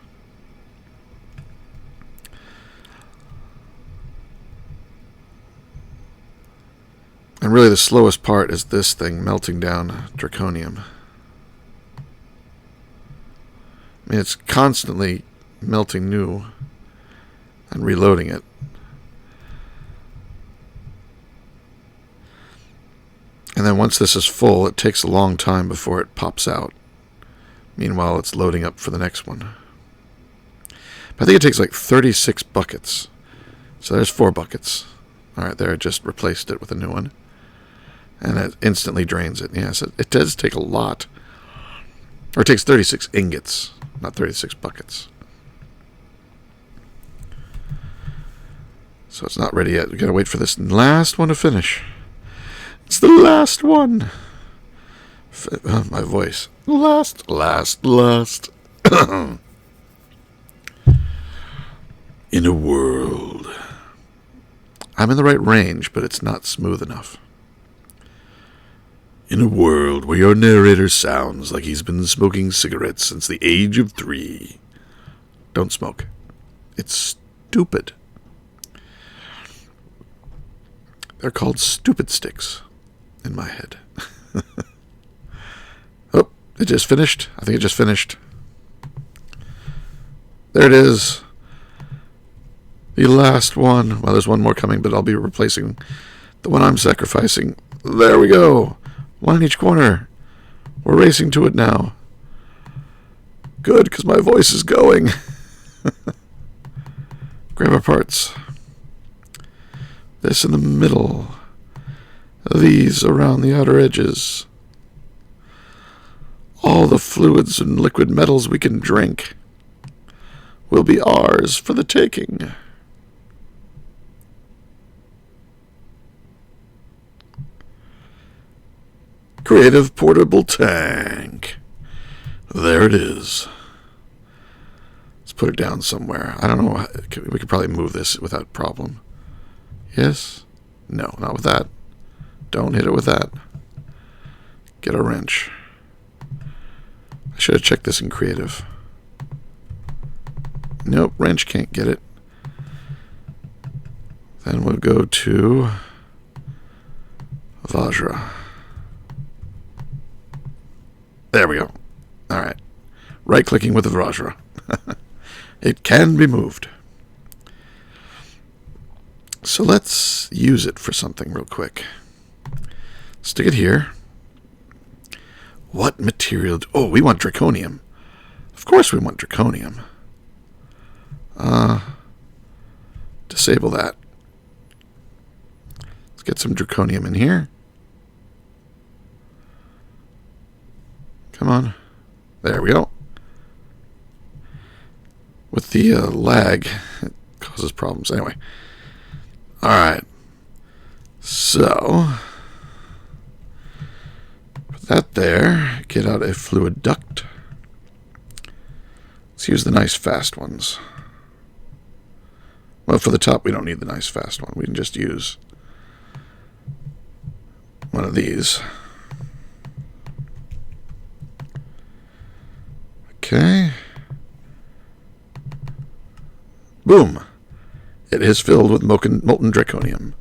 And really the slowest part is this thing melting down draconium. I mean, it's constantly melting new and reloading it. And then once this is full, it takes a long time before it pops out. Meanwhile, it's loading up for the next one. But I think it takes like 36 buckets. So there's 4 buckets. Alright, there, I just replaced it with a new one. And it instantly drains it. Yes, it does take a lot. Or it takes 36 ingots, not 36 buckets. So it's not ready yet. We've got to wait for this last one to finish. It's the last one. My voice. Last. In a world. I'm in the right range, but it's not smooth enough. In a world where your narrator sounds like he's been smoking cigarettes since the age of 3. Don't smoke. It's stupid. They're called stupid sticks in my head. Oh, it just finished. I think it just finished. There it is. The last one. Well, there's one more coming, but I'll be replacing the one I'm sacrificing. There we go. 1 in each corner. We're racing to it now. Good, because my voice is going. Grab our parts. This in the middle. These around the outer edges. All the fluids and liquid metals we can drink will be ours for the taking. Creative portable tank. There it is. Let's put it down somewhere. I don't know. We could probably move this without problem. Yes? No, not with that. Don't hit it with that. Get a wrench. I should have checked this in creative. Nope, wrench can't get it. Then we'll go to Vajra. There we go. Alright. Right-clicking with the Vajra. It can be moved. So let's use it for something real quick. Stick it here. What material? Oh, we want draconium. Of course we want draconium. Disable that. Let's get some draconium in here. Come on. There we go. With the lag, it causes problems. Anyway. Alright. So, put that there. Get out a fluid duct. Let's use the nice fast ones. Well, for the top, we don't need the nice fast one. We can just use one of these. Okay. Boom. It is filled with molten draconium.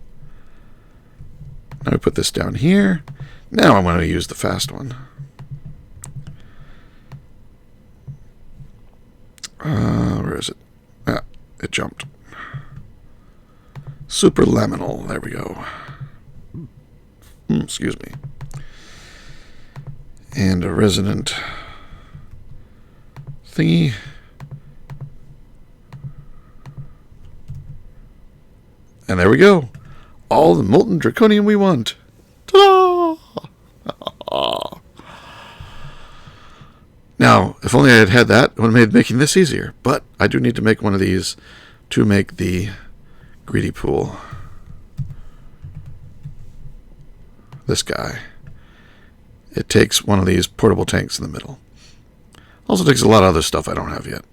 Now we put this down here. Now I'm going to use the fast one. Where is it? Ah, it jumped. Super laminal. There we go. Excuse me. And a resonant thingy. And there we go. All the molten draconium we want. Ta-da! Now, if only I had had that, it would have made making this easier. But I do need to make one of these to make the greedy pool. This guy. It takes one of these portable tanks in the middle. Also takes a lot of other stuff I don't have yet.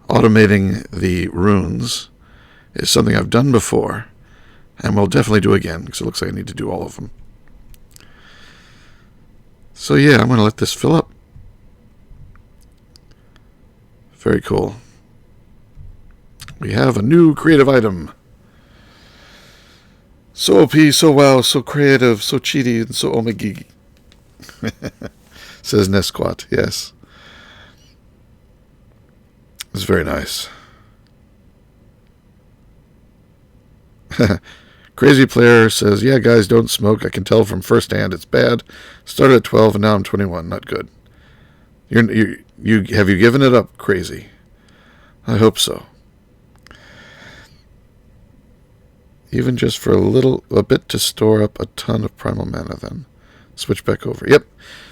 Automating the runes is something I've done before, and will definitely do again, because it looks like I need to do all of them. So yeah, I'm going to let this fill up. Very cool. We have a new creative item. So OP, so wow, so creative, so cheaty, and so omegigi. Says Nesquat, yes. It's very nice. Crazy Player says, yeah, guys, don't smoke. I can tell from first hand it's bad. Started at 12 and now I'm 21. Not good. Have you given it up, Crazy? I hope so. Even just for a bit to store up a ton of primal mana, then switch back over. Yep.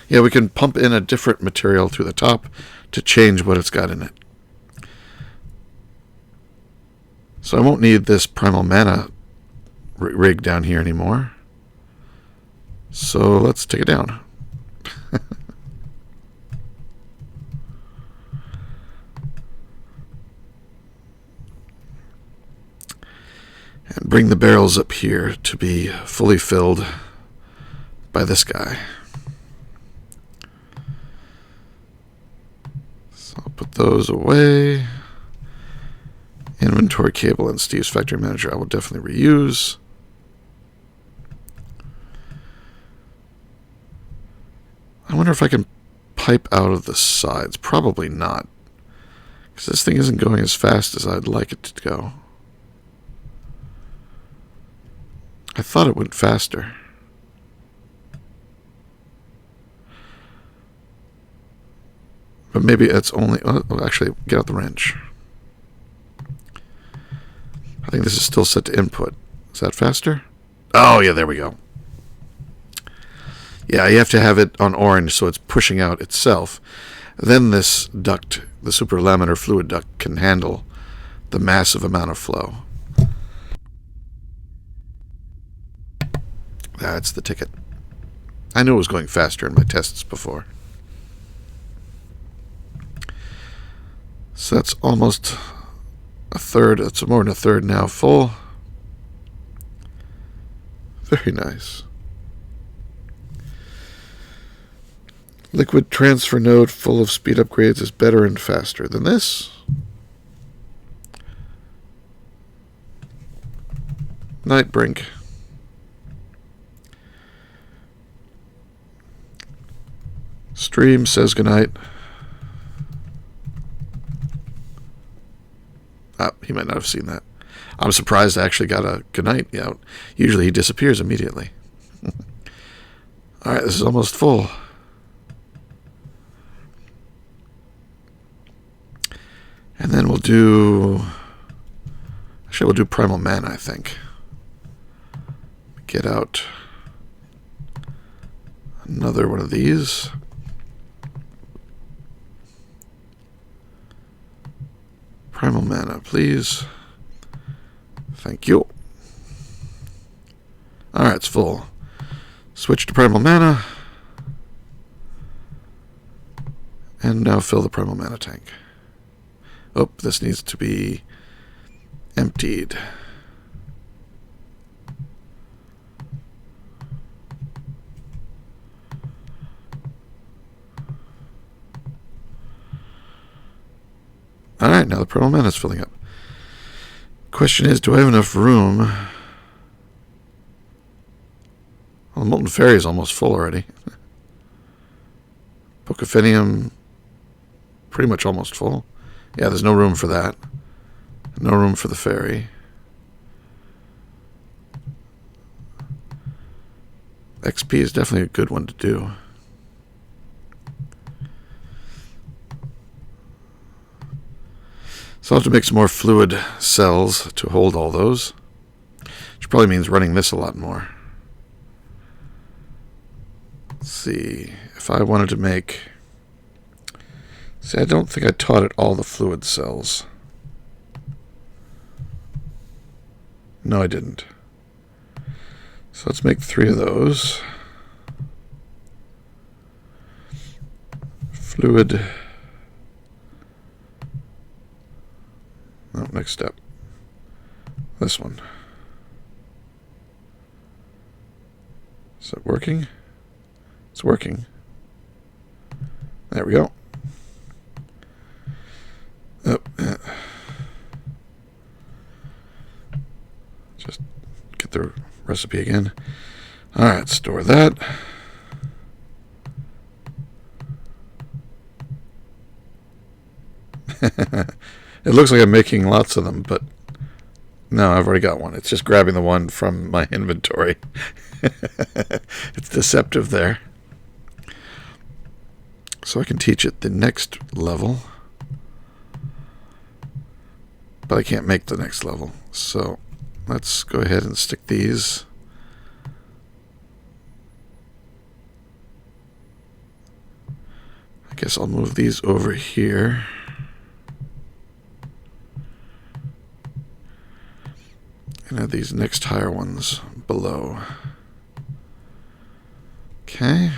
Yeah, we can pump in a different material through the top to change what it's got in it. So I won't need this primal mana rig down here anymore. So let's take it down. And bring the barrels up here to be fully filled by this guy. So I'll put those away. Inventory cable and Steve's Factory Manager I will definitely reuse. I wonder if I can pipe out of the sides. Probably not. Because this thing isn't going as fast as I'd like it to go. I thought it went faster. But maybe it's only... Oh, actually, get out the wrench. I think this is still set to input. Is that faster? Oh, yeah, there we go. Yeah, you have to have it on orange so it's pushing out itself. Then this duct, the superlaminar fluid duct, can handle the massive amount of flow. That's the ticket. I knew it was going faster in my tests before. So that's almost a third. It's more than a third now full. Very nice. Liquid transfer node full of speed upgrades is better and faster than this. Night Brink. Stream says goodnight. He might not have seen that. I'm surprised I actually got a goodnight out. Usually he disappears immediately. Alright, this is almost full. And then we'll do... Actually, we'll do Primal Mana, I think. Get out another one of these. Primal Mana, please. Thank you. Alright, it's full. Switch to Primal Mana. And now fill the Primal Mana tank. Oh, this needs to be emptied. now the Primal Man is filling up. Question is, do I have enough room? Well, the Molten Fairy is almost full already. Pocophenium, pretty much almost full. Yeah, there's no room for that. No room for the Fairy. XP is definitely a good one to do. So I'll have to make some more fluid cells to hold all those. Which probably means running this a lot more. Let's see. If I wanted to make... See, I don't think I taught it all the fluid cells. No, I didn't. So let's make 3 of those. Fluid. Oh, next step. This one. Is it working? It's working. There we go. Oh, just get the recipe again. Alright, store that. It looks like I'm making lots of them, but no, I've already got one. It's just grabbing the one from my inventory. It's deceptive there. So I can teach it the next level. But I can't make the next level. So let's go ahead and stick these. I guess I'll move these over here. And add these next higher ones below. Okay.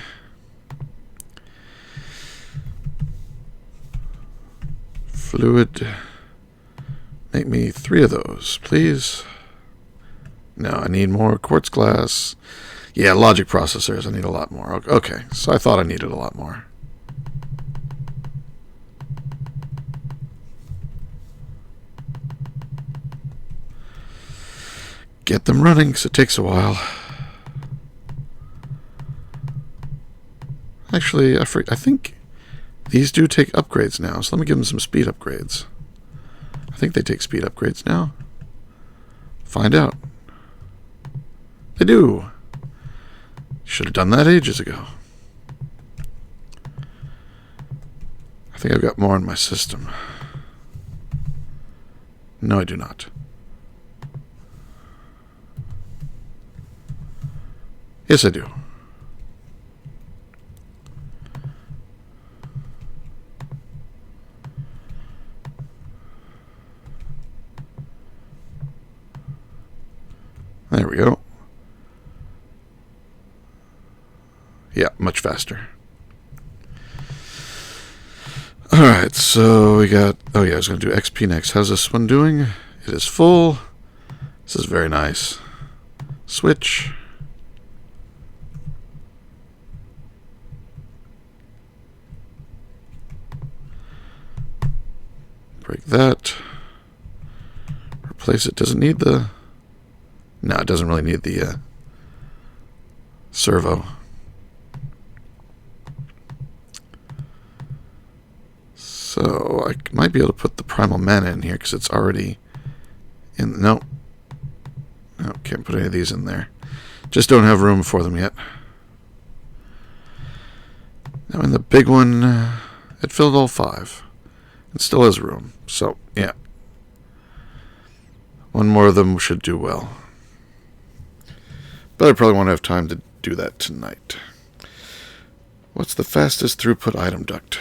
Fluid. Make me 3 of those, please. No, I need more quartz glass. Yeah, logic processors, I need a lot more. Okay, so I thought I needed a lot more. Get them running, because it takes a while. Actually, I think these do take upgrades now, so let me give them some speed upgrades. I think they take speed upgrades now. Find out. They do. Should have done that ages ago. I think I've got more in my system. No, I do not. Yes, I do. There we go. Yeah, much faster. Alright, so we got... Oh yeah, I was going to do XP next. How's this one doing? It is full. This is very nice. Switch. Break that. Replace it. Doesn't need the... No, it doesn't really need the servo. So I might be able to put the primal mana in here because it's already in. No, can't put any of these in there. Just don't have room for them yet. Now in the big one, it filled all 5. It still has room. So yeah, one more of them should do well. But I probably won't have time to do that tonight. What's the fastest throughput item duct?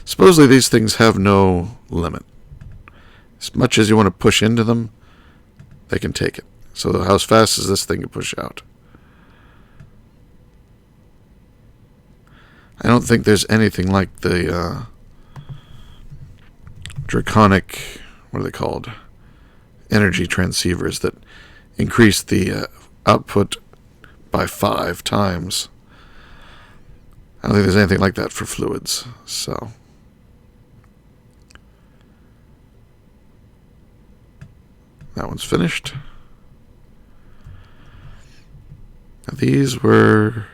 Supposedly these things have no limit. As much as you want to push into them, they can take it. So how fast is this thing to push out? I don't think there's anything like the draconic, what are they called? Energy transceivers that increase the output by 5 times. I don't think there's anything like that for fluids. So That one's finished. Now these were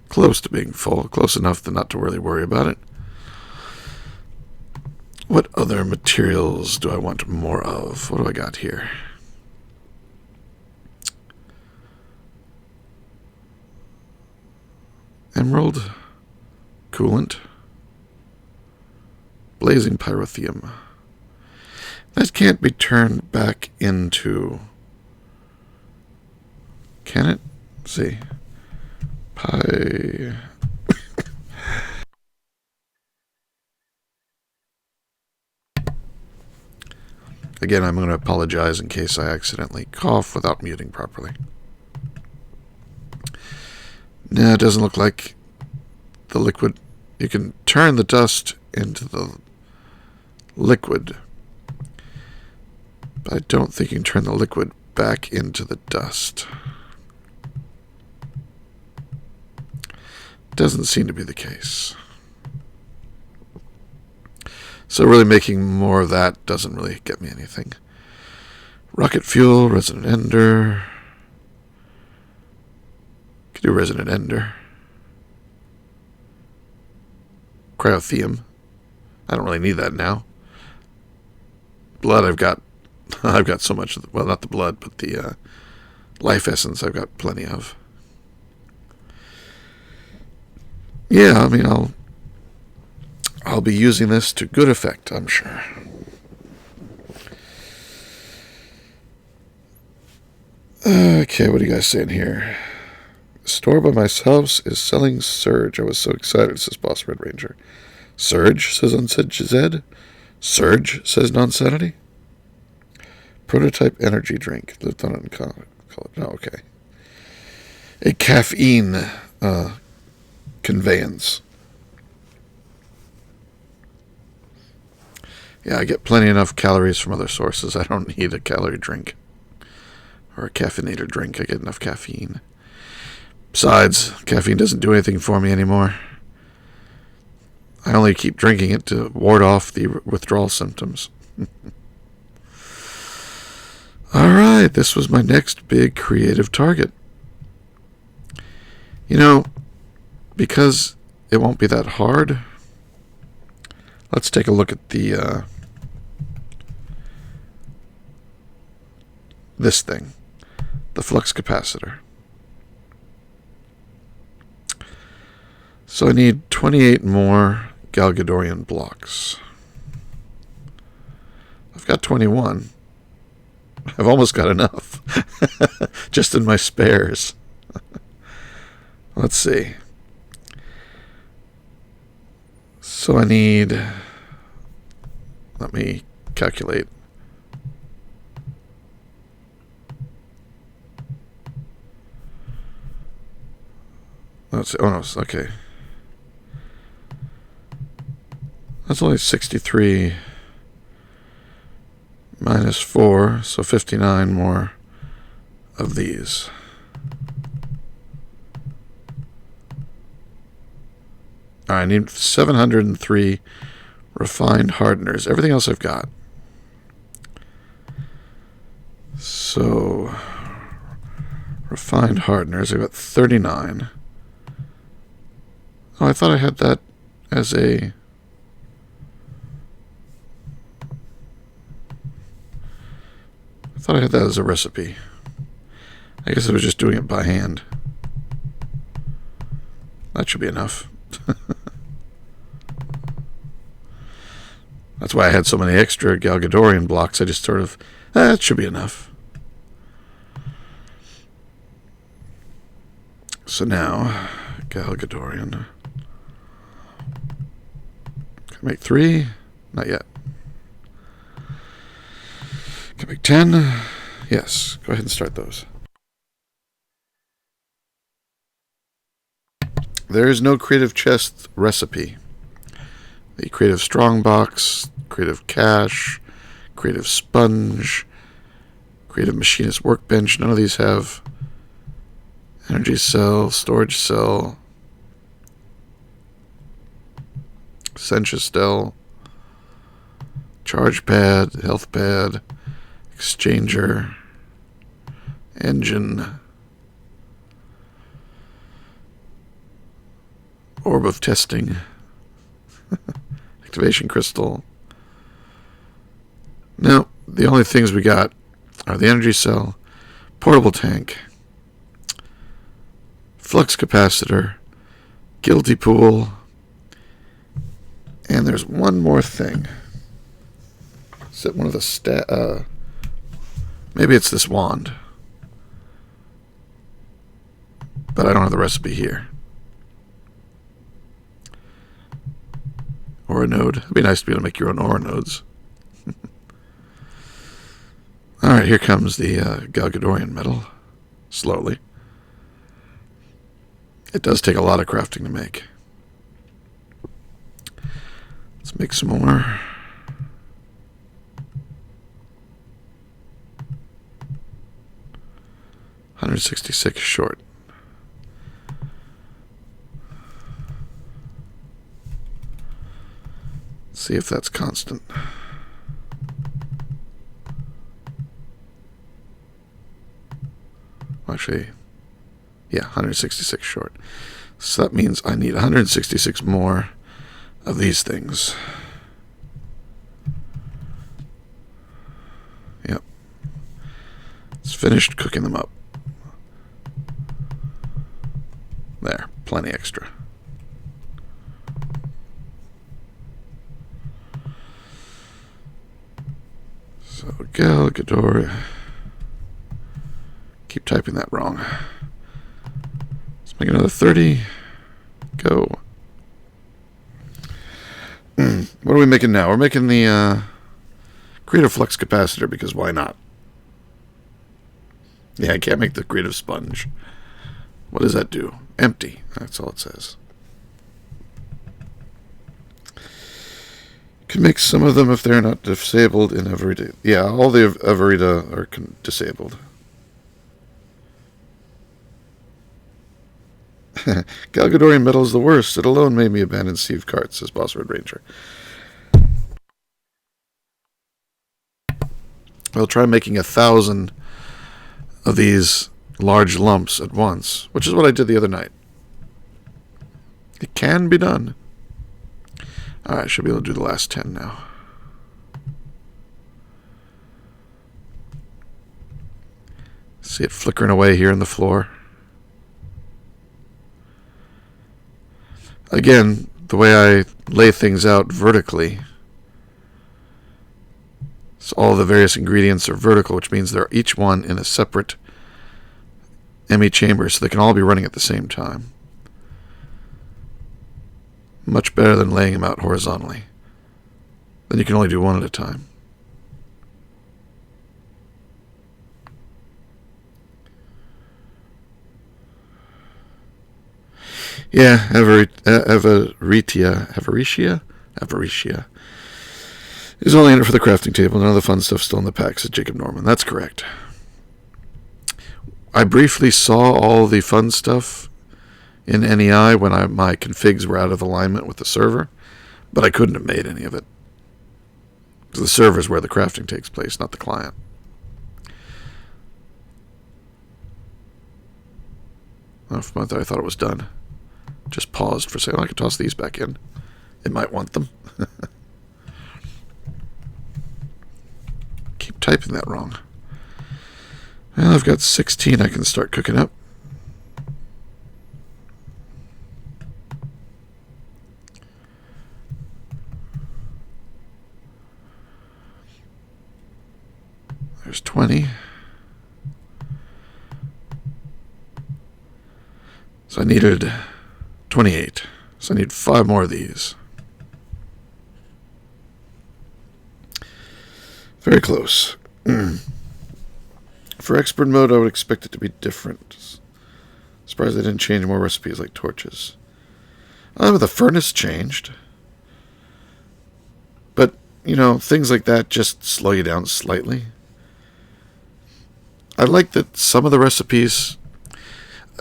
close to being full, close enough to not to really worry about it. What other materials do I want more of? What do I got here? Emerald, coolant, blazing pyrotheum. That can't be turned back into... Can it? Let's see. Again, I'm going to apologize in case I accidentally cough without muting properly. No, it doesn't look like the liquid... You can turn the dust into the liquid, but I don't think you can turn the liquid back into the dust. Doesn't seem to be the case. So really making more of that doesn't really get me anything. Rocket fuel, resonant ender. Could do resonant ender. Cryotheum. I don't really need that now. Blood I've got so much of the, well, not the blood, but the life essence I've got plenty of. Yeah, I mean I'll be using this to good effect, I'm sure. Okay, what are you guys saying here? Store by myself is selling Surge. I was so excited, says Boss Red Ranger. Surge, says Unsaid Zed. Surge, says Nonsanity. Prototype energy drink. Plutonium. No, okay. A caffeine conveyance. Yeah, I get plenty enough calories from other sources. I don't need a calorie drink. Or a caffeinated drink. I get enough caffeine. Besides, caffeine doesn't do anything for me anymore. I only keep drinking it to ward off the withdrawal symptoms. Alright, this was my next big creative target. You know, because it won't be that hard, let's take a look at the this thing, the flux capacitor. So I need 28 more Galgadorian blocks. I've got 21. I've almost got enough. Just in my spares. Let's see. So I need... Let me calculate. Let's see. Oh, no. Okay. That's only 63 minus 4, so 59 more of these. All right, I need 703 refined hardeners. Everything else I've got. So, refined hardeners, I've got 39. Oh, I thought I had that as a... I thought I had that as a recipe. I guess I was just doing it by hand. That should be enough. That's why I had so many extra Galgadorian blocks. I just sort of, that should be enough. So now, Galgadorian. Can I make 3? Not yet. Can I make 10? Yes. Go ahead and start those. There is no creative chest recipe. The creative strongbox, creative cache, creative sponge, creative machinist workbench. None of these have energy cell, storage cell, Sentia cell, charge pad, health pad, exchanger, engine, orb of testing, activation crystal. Now, the only things we got are the energy cell, portable tank, flux capacitor, guilty pool, and there's one more thing. Is it one of the maybe it's this wand. But I don't have the recipe here. Aura node. It'd be nice to be able to make your own aura nodes. Alright, here comes the Galgadorian metal. Slowly. It does take a lot of crafting to make. Let's make some more. $166 short. See if that's constant. Actually, yeah, 166 short. So that means I need 166 more of these things. Yep. It's finished cooking them up. There, plenty extra. So, Galgador. Keep typing that wrong. Let's make another 30. Go. What are we making now? We're making the creative flux capacitor because why not? Yeah, I can't make the creative sponge. What does that do? Empty. That's all it says. Can make some of them if they're not disabled in Everida. Yeah, all the Everida are disabled. Galgadorian metal is the worst. It alone made me abandon Steve Cart, says Boss Red Ranger. I'll try making 1,000 of these large lumps at once, which is what I did the other night. It can be done. Alright, I should be able to do the last 10 now. See it flickering away here on the floor. Again, the way I lay things out vertically, so all the various ingredients are vertical, which means they're each one in a separate ME chamber, so they can all be running at the same time. Much better than laying them out horizontally. Then you can only do one at a time. Yeah, Avaricia is only in it for the crafting table. None of the fun stuff still in the pack, said Jacob Norman. That's correct. I briefly saw all the fun stuff in NEI when my configs were out of alignment with the server, but I couldn't have made any of it. So the server is where the crafting takes place, not the client. Oh, for a month I thought it was done. Just paused for a second. I could toss these back in. It might want them. Keep typing that wrong. Well, I've got 16 I can start cooking up. There's 20. So I needed 28. So I need 5 more of these. Very close. For expert mode, I would expect it to be different. Surprised they didn't change more recipes like torches. But the furnace changed. But, things like that just slow you down slightly. I like that some of the recipes...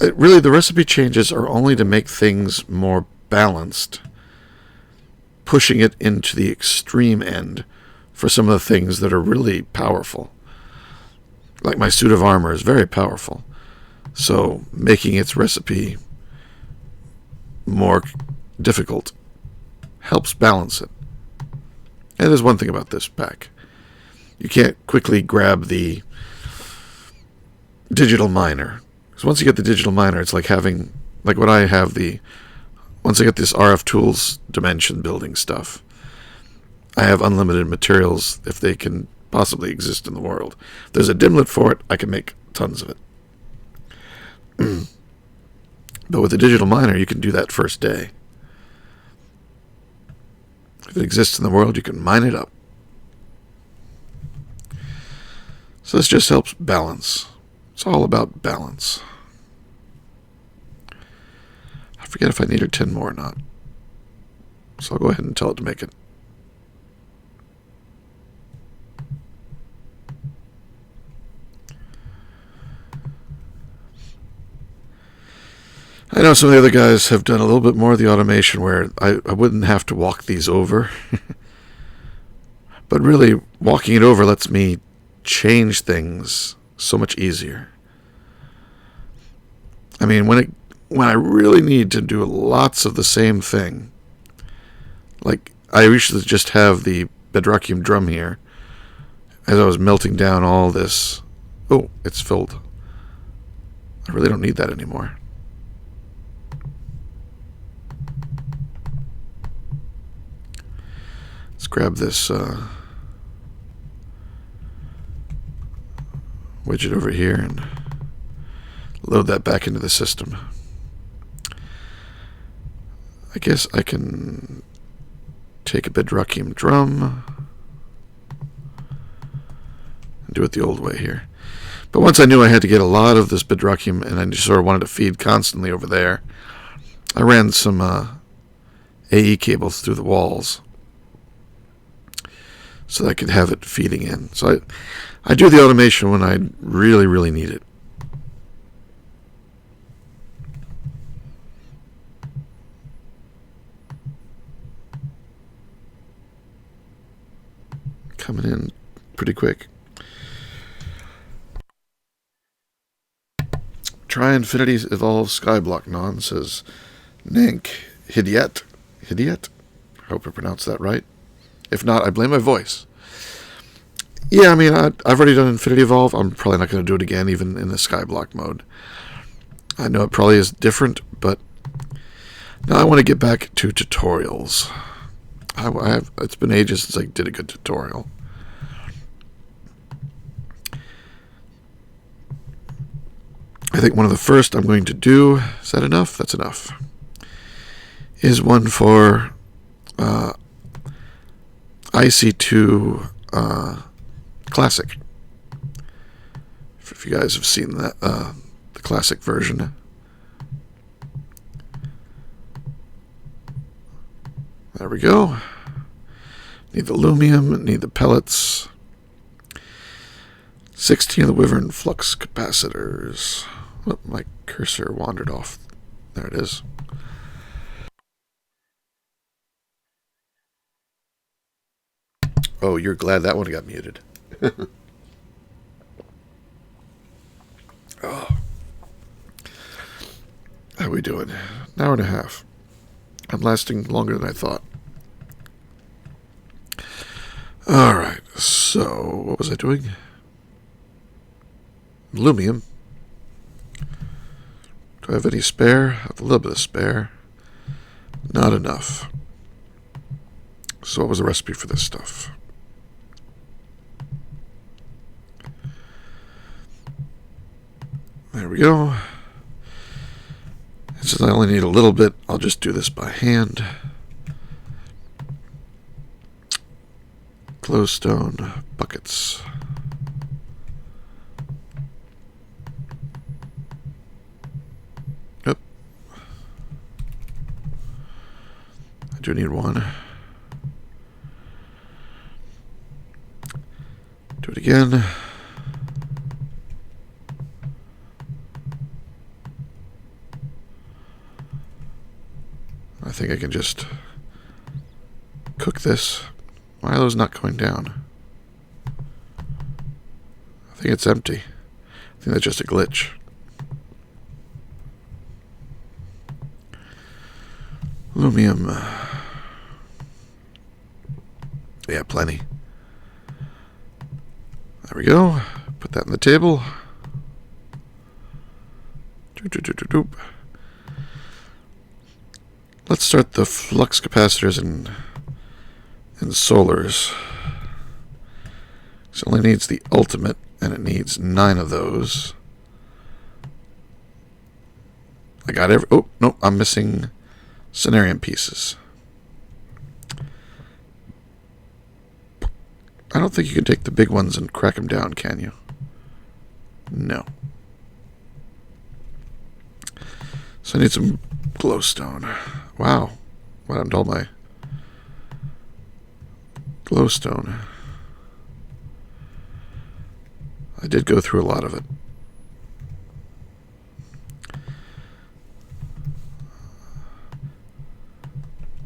really, the recipe changes are only to make things more balanced, pushing it into the extreme end for some of the things that are really powerful. like my suit of armor is very powerful. So making its recipe more difficult helps balance it. And there's one thing about this pack. You can't quickly grab the digital miner. Because once you get the digital miner, it's like having, like what I have once I get this RF tools dimension building stuff, I have unlimited materials if they can possibly exist in the world. If there's a dimlet for it, I can make tons of it. But with the digital miner, you can do that first day. If it exists in the world, you can mine it up. So this just helps balance. It's all about balance. I forget if I needed 10 more or not. So I'll go ahead and tell it to make it. I know some of the other guys have done a little bit more of the automation where I wouldn't have to walk these over. But really, walking it over lets me change things so much easier. I mean, when I really need to do lots of the same thing, like I usually just have the bedrockium drum here, as I was melting down all this. Oh, it's filled. I really don't need that anymore. Let's grab this widget over here and load that back into the system. I guess I can take a bedrockium drum and do it the old way here. But once I knew I had to get a lot of this bedrockium and I just sort of wanted to feed constantly over there, I ran some AE cables through the walls so that I could have it feeding in. So I do the automation when I really, really need it. Coming in pretty quick. Try Infinity's Evolve Skyblock Non, says Nank Hidyet. Hidyet? I hope I pronounced that right. If not, I blame my voice. Yeah, I mean, I've already done Infinity Evolve. I'm probably not going to do it again, even in the Skyblock mode. I know it probably is different, but now I want to get back to tutorials. It's been ages since I did a good tutorial. I think one of the first I'm going to do, is that enough? That's enough. Is one for IC2 Classic. If you guys have seen that, the classic version. There we go. Need the lumium, need the pellets. 16 of the Wyvern Flux capacitors. Oh, my cursor wandered off. There it is. Oh, you're glad that one got muted. Oh. How are we doing? An hour and a half. I'm lasting longer than I thought. Alright, so what was I doing? Lumium. Do I have any spare? I have a little bit of spare. Not enough. So what was the recipe for this stuff? There we go. And since I only need a little bit, I'll just do this by hand. Glowstone buckets. Yep. I do need one. Do it again. I think I can just cook this. Why are those not going down? I think think it's empty. I think that's just a glitch. Aluminum. Yeah, plenty. There we go. Put that on the table. Let's start the flux capacitors and solars. It only needs the ultimate, and it needs 9 of those. I got every... Oh, no, I'm missing Cenarium pieces. I don't think you can take the big ones and crack them down, can you? No. So I need some glowstone. Wow. What happened to all my glowstone? I did go through a lot of it.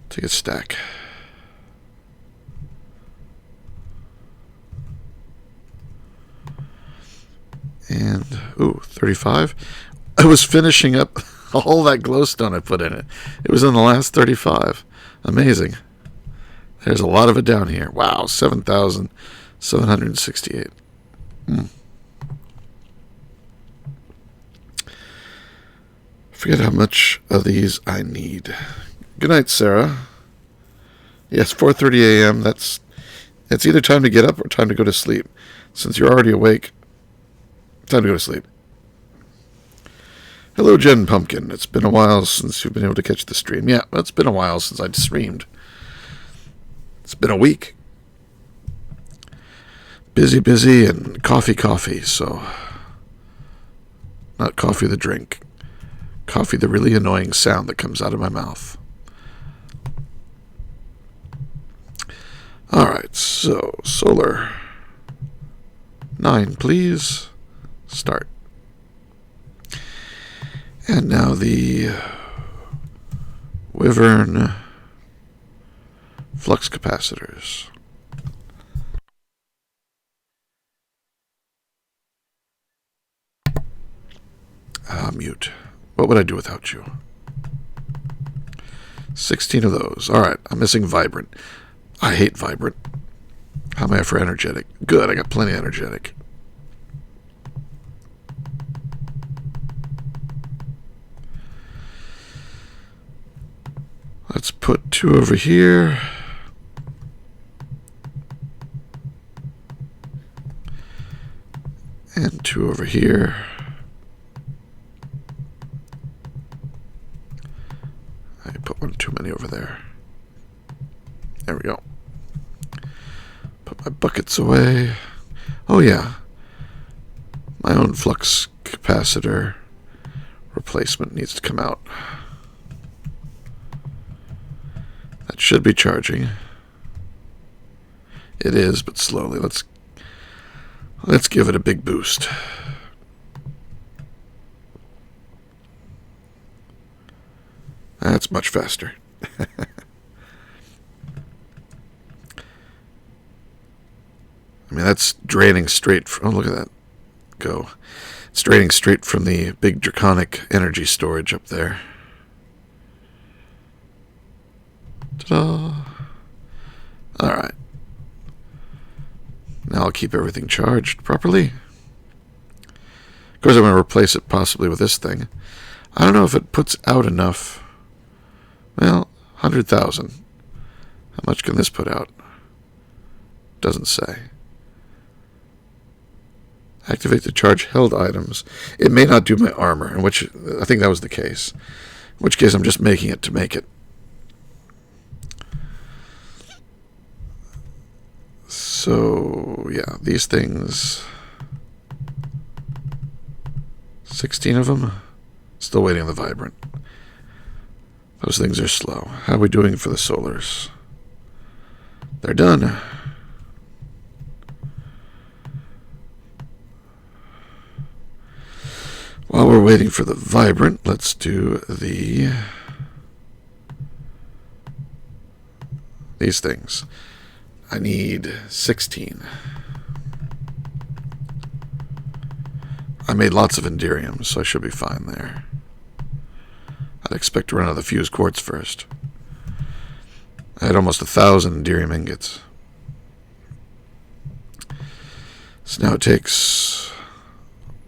Take a stack. And, ooh, 35. I was finishing up all that glowstone I put in it. It was in the last 35. Amazing. There's a lot of it down here. Wow, 7,768. Forget how much of these I need. Good night, Sarah. Yes, 4:30 a.m. It's either time to get up or time to go to sleep. Since you're already awake, time to go to sleep. Hello, Jen Pumpkin. It's been a while since you've been able to catch the stream. Yeah, it's been a while since I streamed. It's been a week. Busy, and coffee, so... Not coffee the drink. Coffee the really annoying sound that comes out of my mouth. Alright, so, solar. 9, please. Start. And now the Wyvern flux capacitors. Mute. What would I do without you? 16 of those. Alright, I'm missing vibrant. I hate vibrant. How am I for energetic? Good, I got plenty of energetic. Let's put 2 over here. And 2 over here. I put 1 too many over there. There we go. Put my buckets away. Oh yeah. My own flux capacitor replacement needs to come out. That should be charging. It is, but slowly. Let's give it a big boost. That's much faster. I mean, that's draining straight from... Oh, look at that. Go. It's draining straight from the big draconic energy storage up there. Ta-da! Alright. Now I'll keep everything charged properly. Of course, I'm going to replace it possibly with this thing. I don't know if it puts out enough. Well, 100,000. How much can this put out? Doesn't say. Activate the charge held items. It may not do my armor, in which I think that was the case. In which case I'm just making it to make it. So, yeah, these things... 16 of them. Still waiting on the vibrant. Those things are slow. How are we doing for the solars? They're done. While we're waiting for the vibrant, let's do these things. I need 16. I made lots of Enderium, so I should be fine there. I'd expect to run out of the fused quartz first. I had almost 1,000 Enderium ingots. So now it takes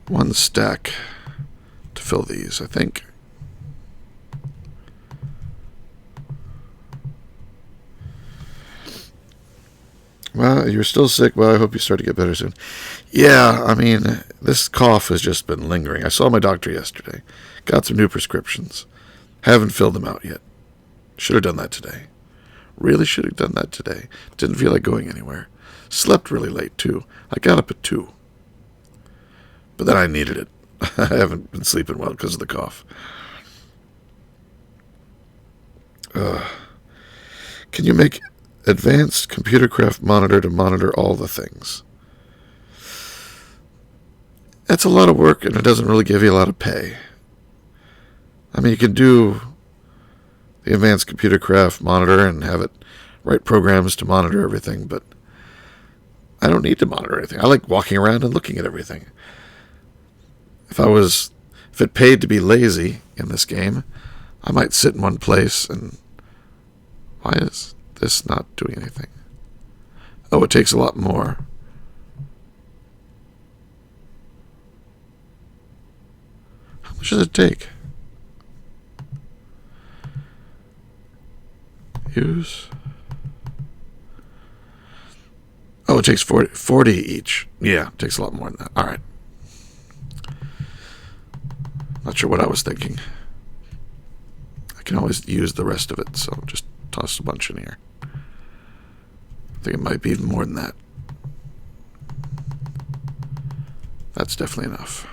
1 stack to fill these, I think. Well, you're still sick. Well, I hope you start to get better soon. Yeah, I mean, this cough has just been lingering. I saw my doctor yesterday. Got some new prescriptions. Haven't filled them out yet. Should have done that today. Really should have done that today. Didn't feel like going anywhere. Slept really late, too. I got up at 2. But then I needed it. I haven't been sleeping well because of the cough. Can you make advanced computer craft monitor to monitor all the things? That's a lot of work, and it doesn't really give you a lot of pay. I mean, you can do the advanced computer craft monitor and have it write programs to monitor everything, but I don't need to monitor anything. I like walking around and looking at everything. If it paid to be lazy in this game, I might sit in one place and... Why is this not doing anything? Oh, it takes a lot more. How much does it take? Use. Oh, it takes 40 each. Yeah, it takes a lot more than that. All right. Not sure what I was thinking. I can always use the rest of it, so just toss a bunch in here. I think it might be even more than that. That's definitely enough.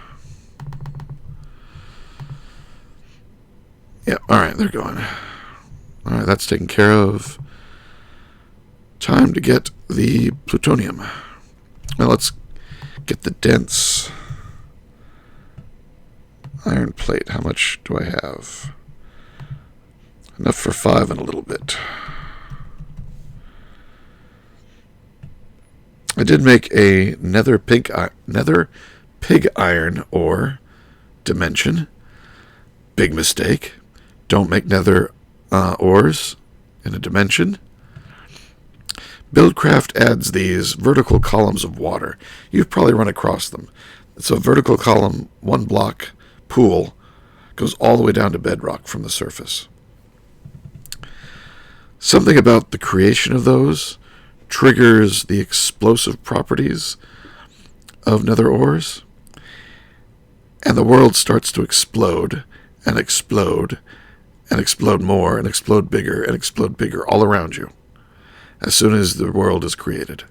Yeah, alright, they're going. Alright, that's taken care of. Time to get the plutonium. Now let's get the dense iron plate. How much do I have? Enough for 5 and a little bit. I did make a nether pig iron ore dimension. Big mistake. Don't make nether ores in a dimension. Buildcraft adds these vertical columns of water. You've probably run across them. It's a vertical column, 1 block pool, goes all the way down to bedrock from the surface. Something about the creation of those triggers the explosive properties of nether ores, and the world starts to explode and explode and explode more and explode bigger all around you as soon as the world is created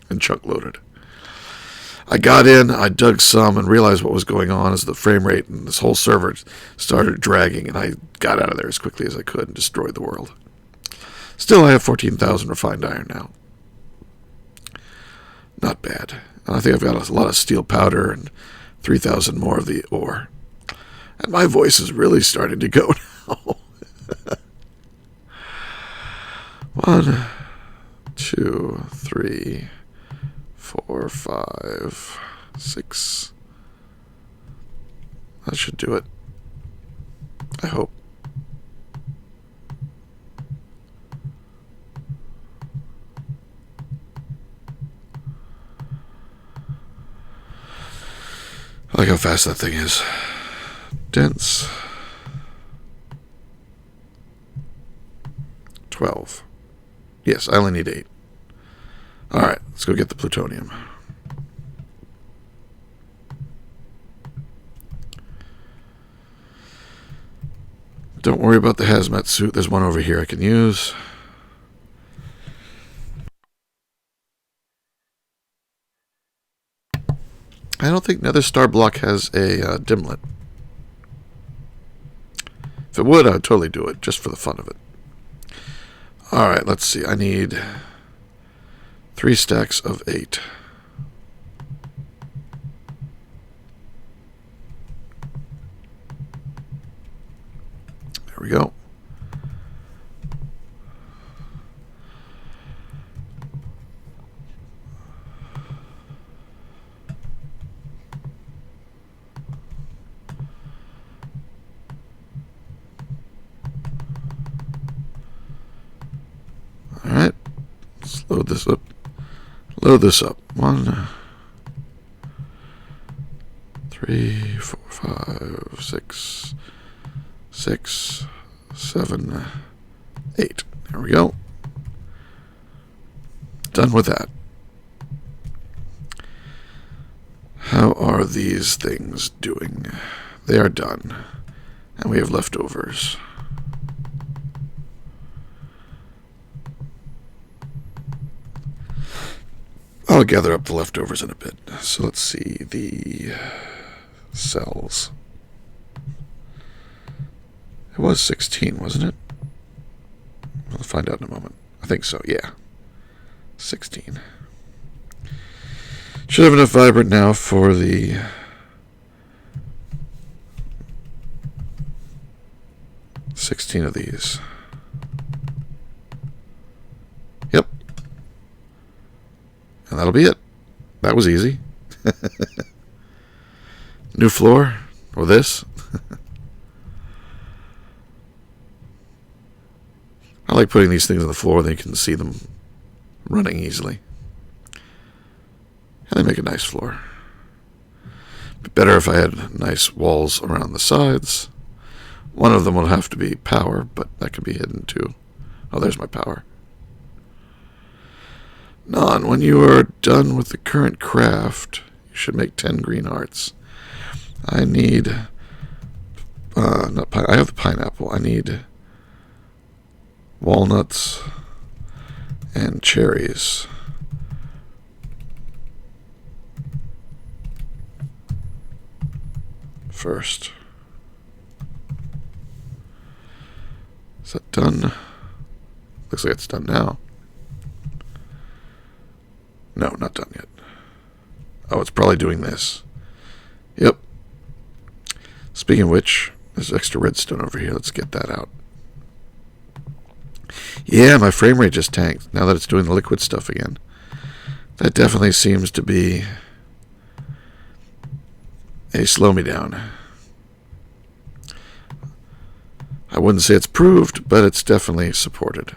and chunk loaded. I got in, I dug some, and realized what was going on as the frame rate and this whole server started dragging, and I got out of there as quickly as I could and destroyed the world. Still, I have 14,000 refined iron now. Not bad. And I think I've got a lot of steel powder and 3,000 more of the ore. And my voice is really starting to go now. 1, 2, 3, 4, 5, 6. That should do it. I hope. I like how fast that thing is. Dense. 12. Yes, I only need 8. Alright, let's go get the plutonium. Don't worry about the hazmat suit. There's one over here I can use. I don't think Nether Star Block has a dimlet. If it would, I would totally do it, just for the fun of it. Alright, let's see. I need 3 stacks of 8. There we go. load this up. Load this up. 1, 3, 4, 5, 6, 6, 7, 8. There we go. Done with that. How are these things doing? They are done. And we have leftovers. I'll gather up the leftovers in a bit. So let's see the cells. It was 16, wasn't it? We'll find out in a moment. I think so, yeah. 16. Should have enough vibrant now for the $16 of these. Yep. And that'll be it. That was easy. New floor? Or this? I like putting these things on the floor, then you can see them running easily. And they make a nice floor. Be better if I had nice walls around the sides. One of them will have to be power, but that can be hidden too. Oh, there's my power. Non, when you are done with the current craft, you should make 10 green hearts. I need... I have the pineapple. I need walnuts and cherries. First. Is that done? Looks like it's done now. No, not done yet. Oh, it's probably doing this. Yep. Speaking of which, there's extra redstone over here. Let's get that out. Yeah, my frame rate just tanked now that it's doing the liquid stuff again. That definitely seems to be a slow me down. I wouldn't say it's proved, but it's definitely supported.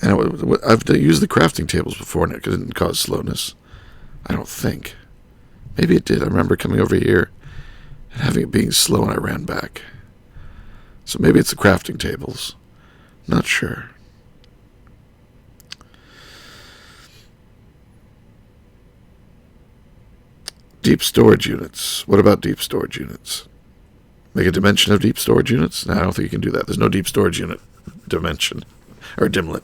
And I've used the crafting tables before, and it didn't cause slowness. I don't think. Maybe it did. I remember coming over here and having it being slow, and I ran back. So maybe it's the crafting tables. Not sure. Deep storage units. What about deep storage units? Make a dimension of deep storage units? No, I don't think you can do that. There's no deep storage unit dimension. Or dimlet.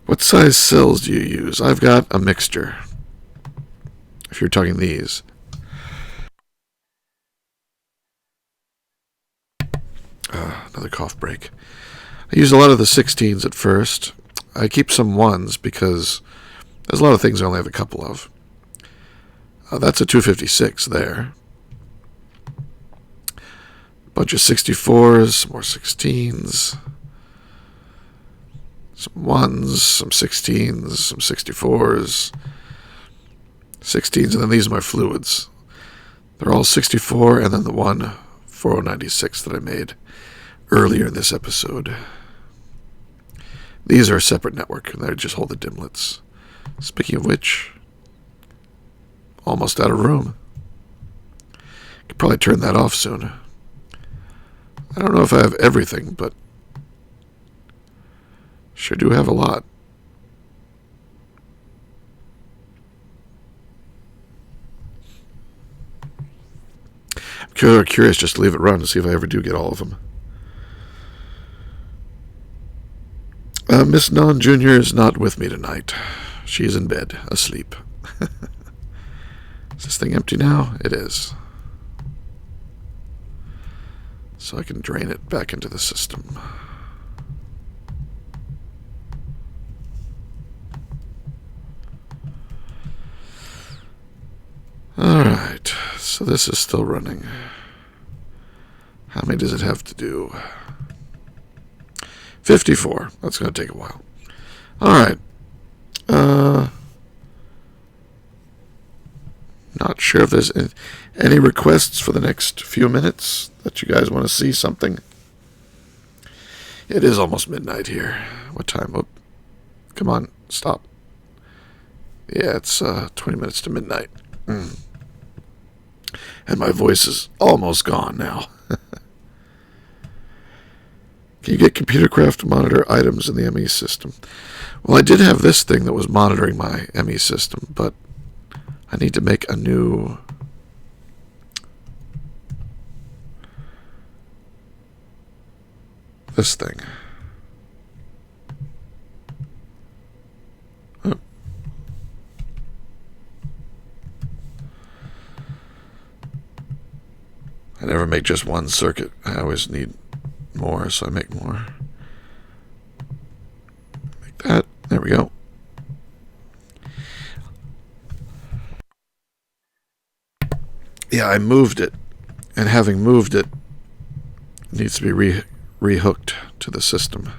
What size cells do you use? I've got a mixture. If you're talking these. Another cough break. I use a lot of the 16s at first. I keep some 1s because there's a lot of things I only have a couple of. That's a 256 there. Bunch of 64s, some more 16s. Some 1s, some 16s, some 64s. 16s, and then these are my fluids. They're all 64, and then the one 4096 that I made earlier in this episode. These are a separate network, and they just hold the dimlets. Speaking of which, almost out of room. Could probably turn that off soon. I don't know if I have everything, but sure do have a lot. I'm curious just to leave it run to see if I ever do get all of them. Miss Non Jr. is not with me tonight. She's in bed, asleep. Is this thing empty now? It is. So I can drain it back into the system. Alright, so this is still running. How many does it have to do? 54. That's going to take a while. Alright. Not sure if there's any requests for the next few minutes that you guys want to see something. It is almost midnight here. What time? Oh, come on, stop. Yeah, it's 20 minutes to midnight. And my voice is almost gone now. Can you get computer craft to monitor items in the ME system? Well, I did have this thing that was monitoring my ME system, but I need to make a new... this thing. Oh. I never make just one circuit. I always need more, so I make more. Like that. There we go. Yeah, I moved it, and having moved it, it needs to be rehooked to the system.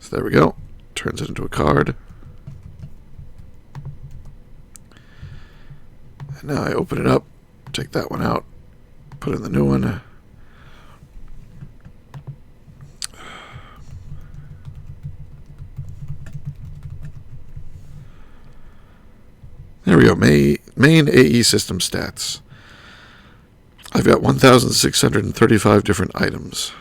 So there we go. Turns it into a card. And now I open it up, take that one out, put in the new one. There we go. Main AE system stats. I've got 1,635 different items.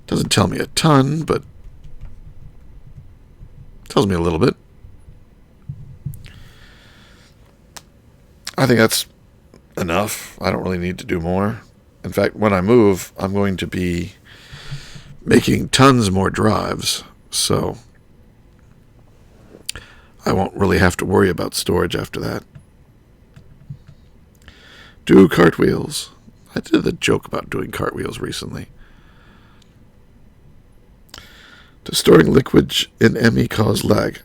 Doesn't tell me a ton, but tells me a little bit. I think that's enough. I don't really need to do more. In fact, when I move, I'm going to be making tons more drives, so I won't really have to worry about storage after that. Do cartwheels. I did a joke about doing cartwheels recently. Does storing liquids in ME cause lag?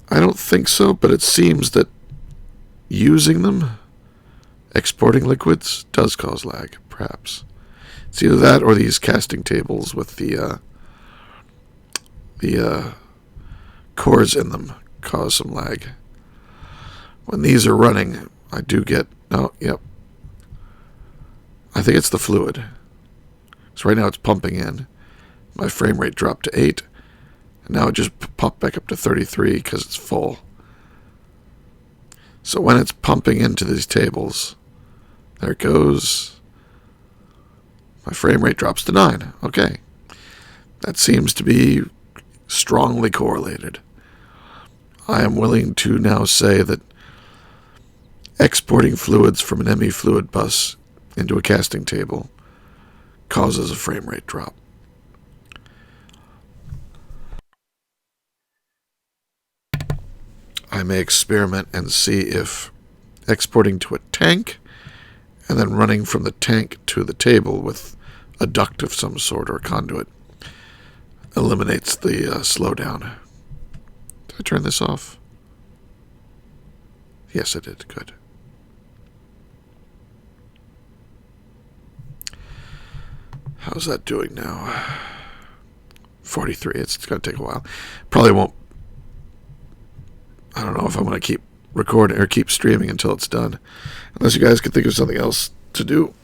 I don't think so, but it seems that using them, exporting liquids, does cause lag, perhaps. It's either that or these casting tables with the cores in them cause some lag. When these are running, I do get... oh, yep. I think it's the fluid. So right now it's pumping in. My frame rate dropped to 8. And now it just popped back up to 33 because it's full. So when it's pumping into these tables, there it goes. My frame rate drops to 9. Okay. That seems to be strongly correlated. I am willing to now say that exporting fluids from an ME fluid bus into a casting table causes a frame rate drop. I may experiment and see if exporting to a tank and then running from the tank to the table with a duct of some sort or a conduit eliminates the slowdown. Did I turn this off? Yes, I did. Good. How's that doing now? 43. It's going to take a while. Probably won't. I don't know if I'm going to keep recording or keep streaming until it's done. Unless you guys can think of something else to do.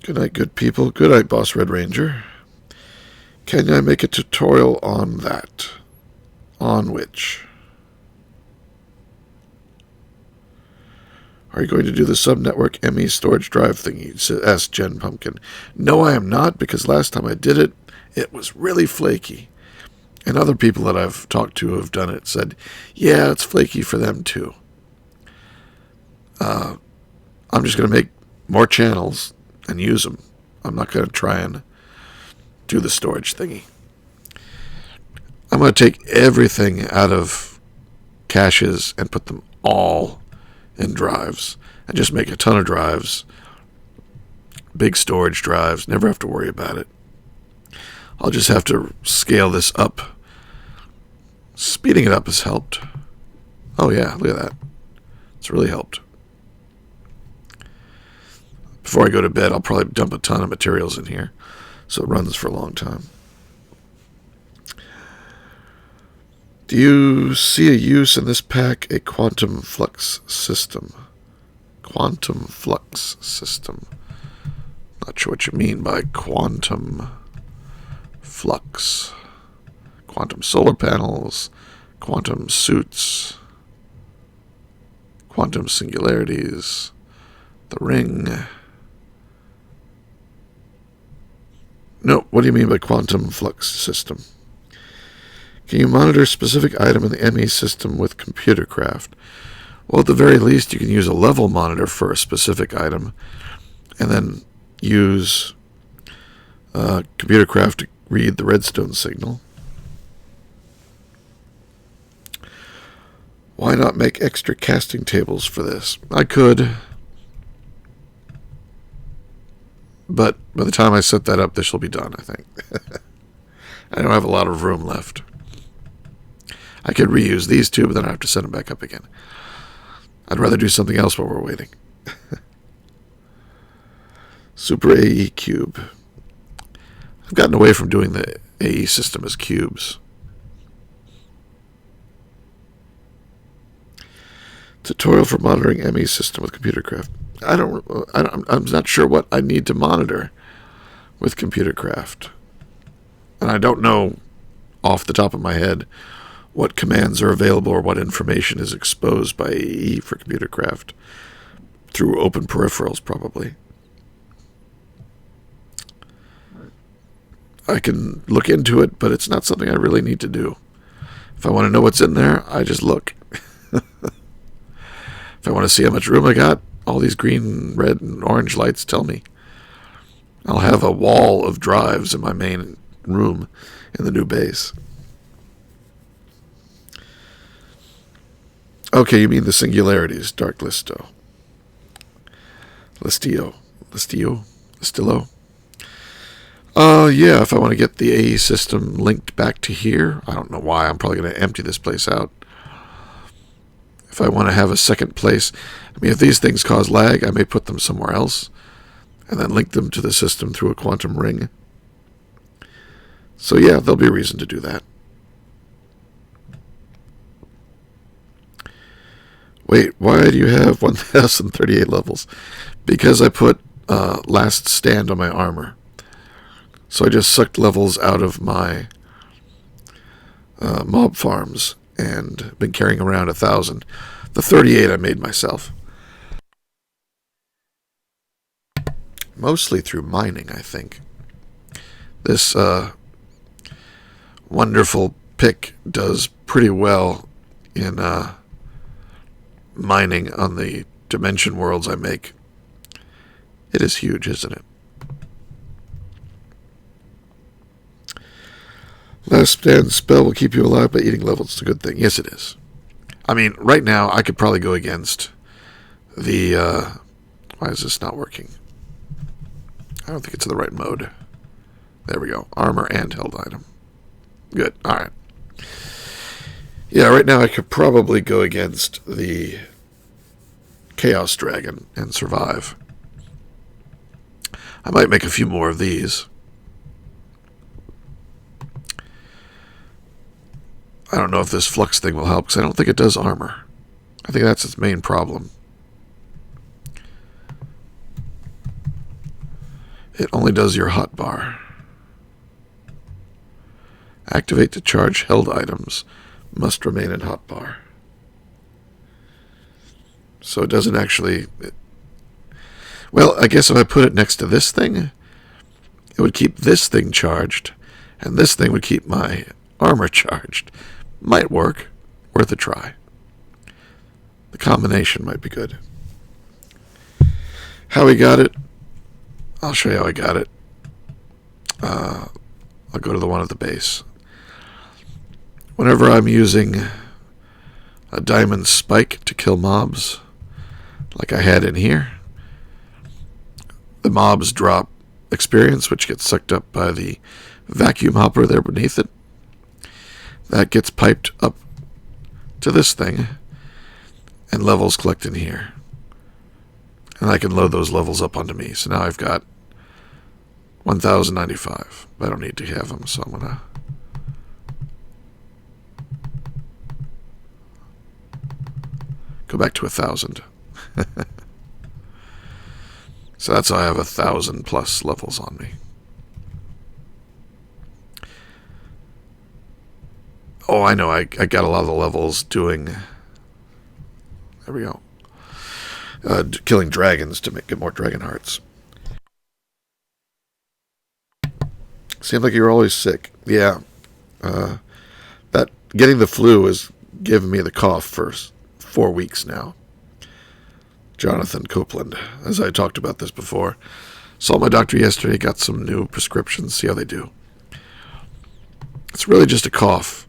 Good night, good people. Good night, Boss Red Ranger. Can I make a tutorial on that? On which? Are you going to do the sub-network ME storage drive thingy? Asked Jen Pumpkin. No, I am not, because last time I did it, it was really flaky. And other people that I've talked to who have done it said, yeah, it's flaky for them too. I'm just going to make more channels and use them. I'm not going to try and do the storage thingy. I'm going to take everything out of caches and put them all in drives and just make a ton of drives, big storage drives, never have to worry about it. I'll just have to scale this up. Speeding it up has helped. Oh yeah, look at that. It's really helped. Before I go to bed, I'll probably dump a ton of materials in here. so it runs for a long time. Do you see a use in this pack, a quantum flux system? Quantum flux system. Not sure what you mean by quantum flux. Quantum solar panels, quantum suits, quantum singularities, the ring. No, what do you mean by quantum flux system? Can you monitor a specific item in the ME system with computercraft? Well, at the very least, you can use a level monitor for a specific item, and then use computercraft to read the redstone signal. Why not make extra casting tables for this? I could, but by the time I set that up, this will be done, I think. I don't have a lot of room left. I could reuse these two, but then I have to set them back up again. I'd rather do something else while we're waiting. Super AE cube. I've gotten away from doing the AE system as cubes. Tutorial for monitoring ME system with computercraft. I'm not sure what I need to monitor with computercraft. And I don't know off the top of my head what commands are available or what information is exposed by AE for computercraft through open peripherals, probably. I can look into it, but it's not something I really need to do. If I want to know what's in there, I just look. If I want to see how much room I got, all these green, red, and orange lights tell me. I'll have a wall of drives in my main room in the new base. Okay, you mean the singularities, Dark Listo. Listillo. Yeah, if I want to get the AE system linked back to here, I don't know why, I'm probably going to empty this place out. If I want to have a second place, I mean, if these things cause lag, I may put them somewhere else and then link them to the system through a quantum ring. So yeah, there'll be a reason to do that. Wait, why do you have 1038 levels? Because I put last stand on my armor. So I just sucked levels out of my mob farms and been carrying around 1,000. The 38 I made myself. Mostly through mining, I think. This wonderful pick does pretty well in mining on the dimension worlds I make. It is huge, isn't it? Last stand spell will keep you alive by eating levels. It's a good thing. Yes, it is. I mean, right now, I could probably go against the... why is this not working? I don't think it's in the right mode. There we go. Armor and held item. Good. All right. Yeah, right now I could probably go against the Chaos Dragon and survive. I might make a few more of these. I don't know if this flux thing will help, because I don't think it does armor. I think that's its main problem. It only does your hotbar. Activate to charge held items. Must remain in hotbar. So it doesn't actually... Well, I guess if I put it next to this thing, it would keep this thing charged, and this thing would keep my armor charged. Might work. Worth a try. The combination might be good. How we got it? I'll show you how I got it. I'll go to the one at the base. Whenever I'm using a diamond spike to kill mobs, like I had in here, the mobs drop experience, which gets sucked up by the vacuum hopper there beneath it. That gets piped up to this thing, and levels collect in here. And I can load those levels up onto me. So now I've got 1,095. I don't need to have them, so I'm going to go back to 1,000. So that's how I have 1,000 plus levels on me. Oh, I know. I got a lot of the levels doing... There we go. Killing dragons to get more dragon hearts. Seemed like you were always sick. Yeah. That getting the flu has given me the cough for 4 weeks now. Jonathan Copeland, as I talked about this before. Saw my doctor yesterday, got some new prescriptions, see how they do. It's really just a cough.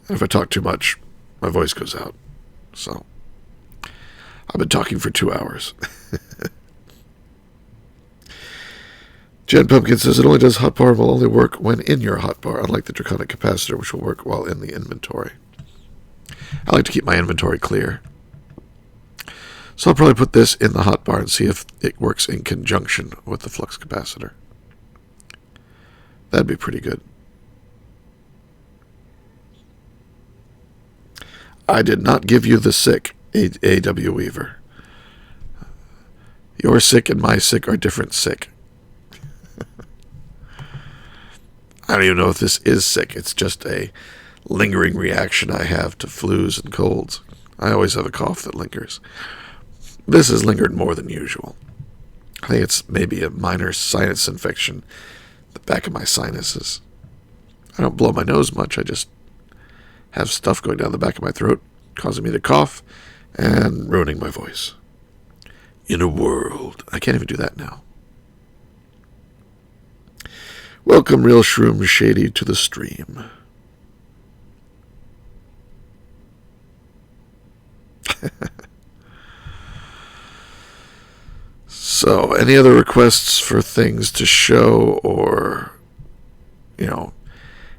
And if I talk too much, my voice goes out. So, I've been talking for 2 hours. Jen Pumpkin says it only does hotbar and will only work when in your hotbar, unlike the draconic capacitor, which will work while in the inventory. I like to keep my inventory clear. So I'll probably put this in the hotbar and see if it works in conjunction with the flux capacitor. That'd be pretty good. I did not give you the sick, A.W. Weaver. Your sick and my sick are different sick. I don't even know if this is sick. It's just a lingering reaction I have to flus and colds. I always have a cough that lingers. This has lingered more than usual. I think it's maybe a minor sinus infection, the back of my sinuses. I don't blow my nose much. I just have stuff going down the back of my throat, causing me to cough and ruining my voice. In a world. I can't even do that now. Welcome, Real Shroom Shady, to the stream. So, any other requests for things to show or,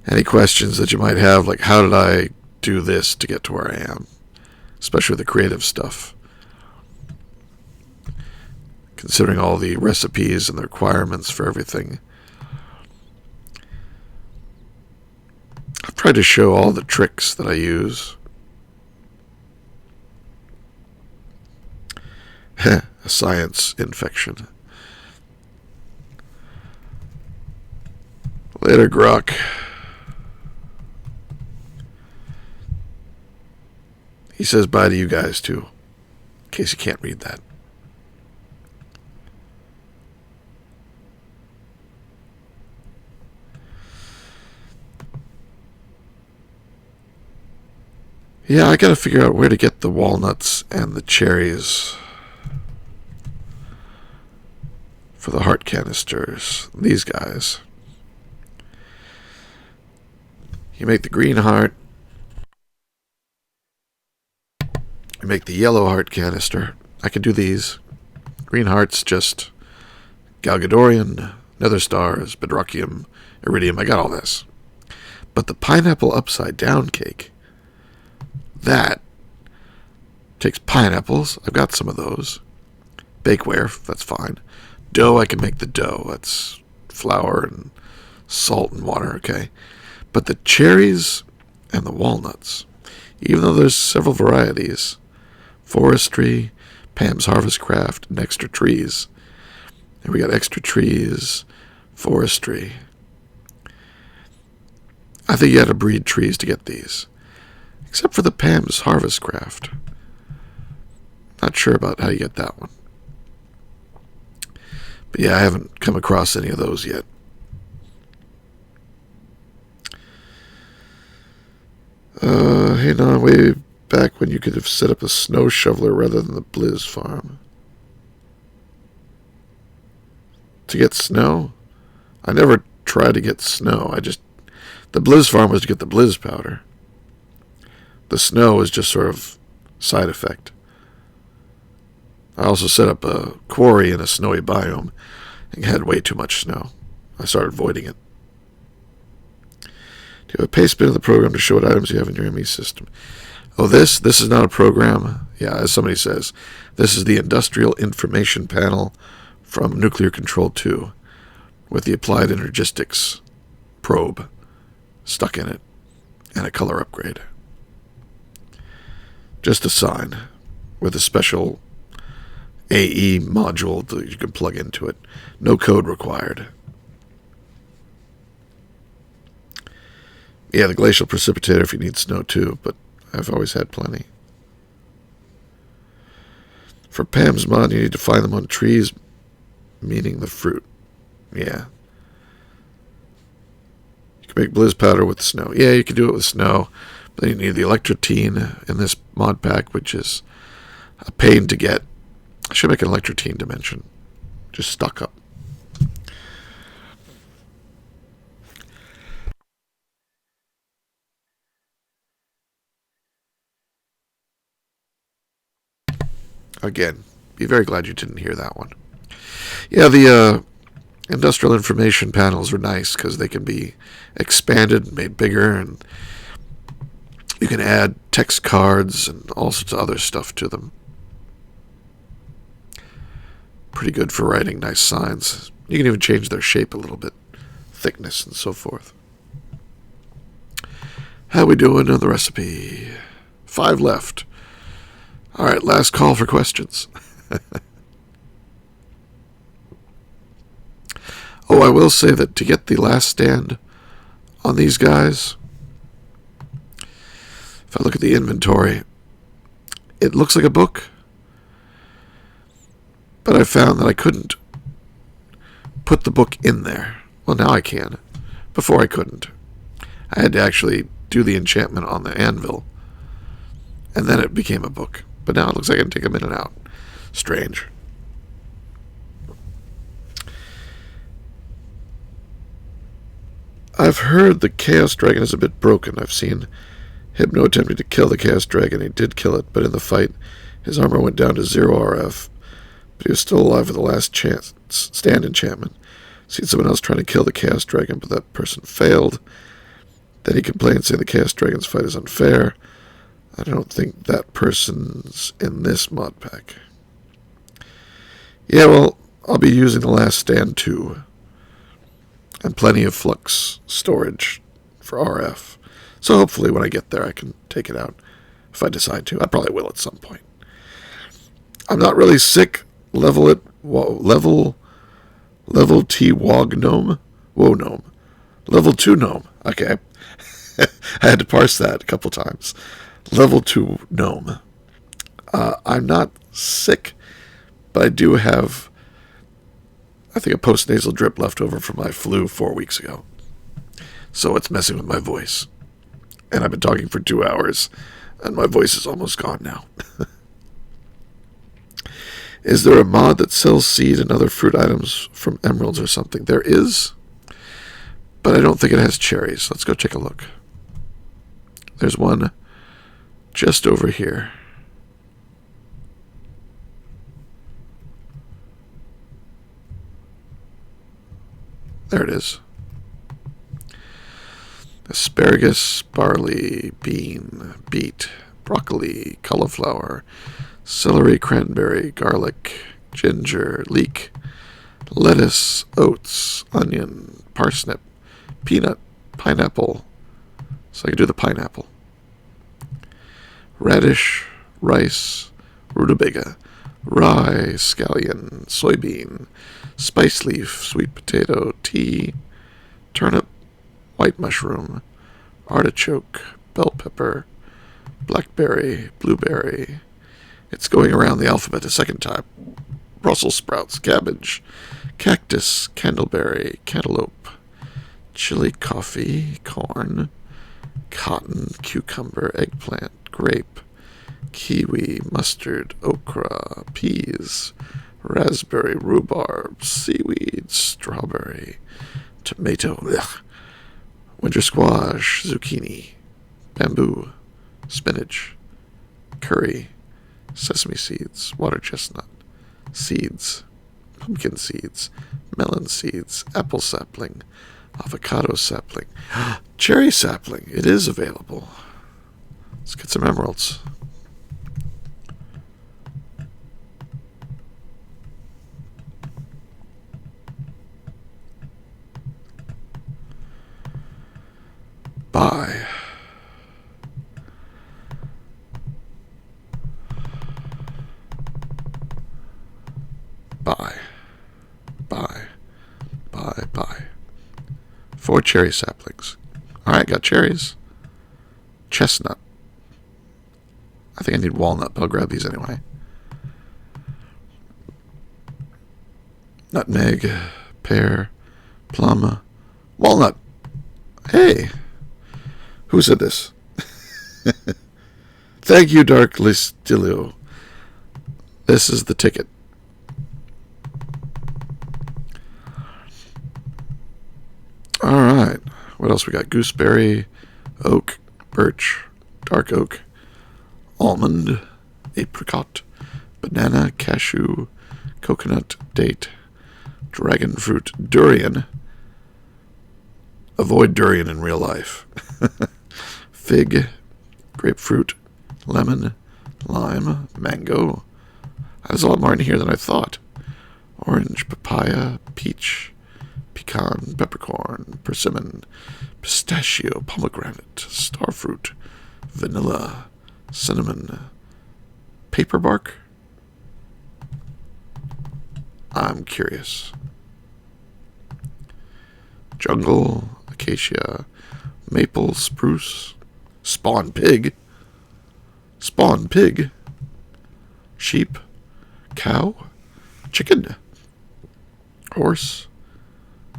any questions that you might have, like how did I do this to get to where I am? Especially the creative stuff. Considering all the recipes and the requirements for everything. I've tried to show all the tricks that I use. A science infection. Later, Grok. He says bye to you guys, too. In case you can't read that. Yeah, I gotta figure out where to get the walnuts and the cherries for the heart canisters. These guys. You make the green heart. You make the yellow heart canister. I can do these. Green heart's just Galgadorian, nether stars, bedrockium, iridium. I got all this. But the pineapple upside down cake, that takes pineapples. I've got some of those. Bakeware, that's fine. Dough, I can make the dough. That's flour and salt and water, okay? But the cherries and the walnuts, even though there's several varieties, forestry, Pam's Harvest Craft, and extra trees. And we got extra trees, forestry. I think you had to breed trees to get these. Except for the Pam's Harvest Craft. Not sure about how you get that one. But yeah, I haven't come across any of those yet. Hey, no, way back when you could have set up a snow shoveler rather than the Blizz farm. To get snow? I never tried to get snow. The Blizz farm was to get the Blizz powder. The snow was just sort of side effect. I also set up a quarry in a snowy biome and had way too much snow. I started avoiding it. Do you have a paste bin of the program to show what items you have in your ME system? Oh, this is not a program. Yeah, as somebody says, this is the Industrial Information Panel from Nuclear Control 2. with the applied energistics probe stuck in it and a color upgrade. Just a sign with a special AE module that you can plug into it. No code required. Yeah, the glacial precipitator if you need snow too, but I've always had plenty. For Pam's mod, you need to find them on trees, meaning the fruit. Yeah. You can make blizz powder with snow. Yeah, you can do it with snow, but then you need the electrotine in this mod pack, which is a pain to get. I should make an electrotine dimension. Just stuck up. Again, be very glad you didn't hear that one. Yeah, the industrial information panels are nice because they can be expanded, made bigger, and you can add text cards and all sorts of other stuff to them. Pretty good for writing nice signs. You can even change their shape a little bit, thickness and so forth. How we doing on the recipe? 5 left. All right, last call for questions. Oh, I will say that to get the last stand on these guys, if I look at the inventory, it looks like a book, but I found that I couldn't put the book in there. Well, now I can. Before I couldn't. I had to actually do the enchantment on the anvil, and then it became a book. But now it looks like I can take them in and out. Strange. I've heard the Chaos Dragon is a bit broken. I've seen Hypno attempting to kill the Chaos Dragon. He did kill it, but in the fight, his armor went down to 0 RF. But he was still alive with the last chance stand enchantment. Seen someone else trying to kill the Chaos Dragon, but that person failed. Then he complained, saying the Chaos Dragon's fight is unfair. I don't think that person's in this mod pack. Yeah, well, I'll be using the last stand too. And plenty of Flux storage for RF. So hopefully when I get there I can take it out if I decide to. I probably will at some point. I'm not really sick. Level T Wog Gnome. Whoa Gnome. Level 2 Gnome. Okay. I had to parse that a couple times. Level 2 Gnome. I'm not sick, but I do have, I think, a post-nasal drip left over from my flu 4 weeks ago. So it's messing with my voice. And I've been talking for 2 hours, and my voice is almost gone now. Is there a mod that sells seed and other fruit items from emeralds or something? There is, but I don't think it has cherries. Let's go take a look. There's one just over here. There it is. Asparagus, barley, bean, beet, broccoli, cauliflower, celery, cranberry, garlic, ginger, leek, lettuce, oats, onion, parsnip, peanut, pineapple. So I can do the pineapple. Radish, rice, rutabaga, rye, scallion, soybean, spice leaf, sweet potato, tea, turnip, white mushroom, artichoke, bell pepper, blackberry, blueberry. It's going around the alphabet a second time. Brussels sprouts, cabbage, cactus, candleberry, cantaloupe, chili, coffee, corn, cotton, cucumber, eggplant, grape, kiwi, mustard, okra, peas, raspberry, rhubarb, seaweed, strawberry, tomato, winter squash, zucchini, bamboo, spinach, curry, sesame seeds, water chestnut, seeds, pumpkin seeds, melon seeds, apple sapling, avocado sapling, cherry sapling. It is available. Let's get some emeralds. Buy. Buy. Buy. Buy. Buy. 4 cherry saplings. Alright, got cherries. Chestnut. I think I need walnut, but I'll grab these anyway. Nutmeg. Pear. Plum. Walnut. Hey. Who said this? Thank you, Dark Listilio. This is the ticket. Alright. What else we got? Gooseberry, oak, birch, dark oak, almond, apricot, banana, cashew, coconut, date, dragon fruit, durian. Avoid durian in real life. Fig, grapefruit, lemon, lime, mango. There's a lot more in here than I thought. Orange, papaya, peach, pecan, peppercorn, persimmon, pistachio, pomegranate, starfruit, vanilla, cinnamon, paperbark. I'm curious. Jungle, acacia, maple, spruce, spawn pig, sheep, cow, chicken, horse,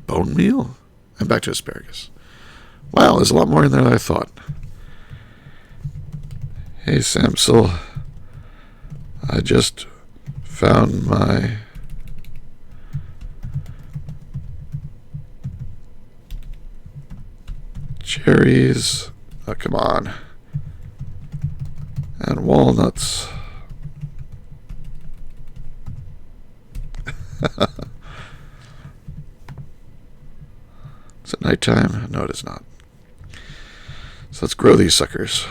bone meal, and back to asparagus. Wow, there's a lot more in there than I thought. Hey, Samsel, I just found my cherries. Oh, come on. And walnuts. Is it nighttime? No, it is not. So let's grow these suckers.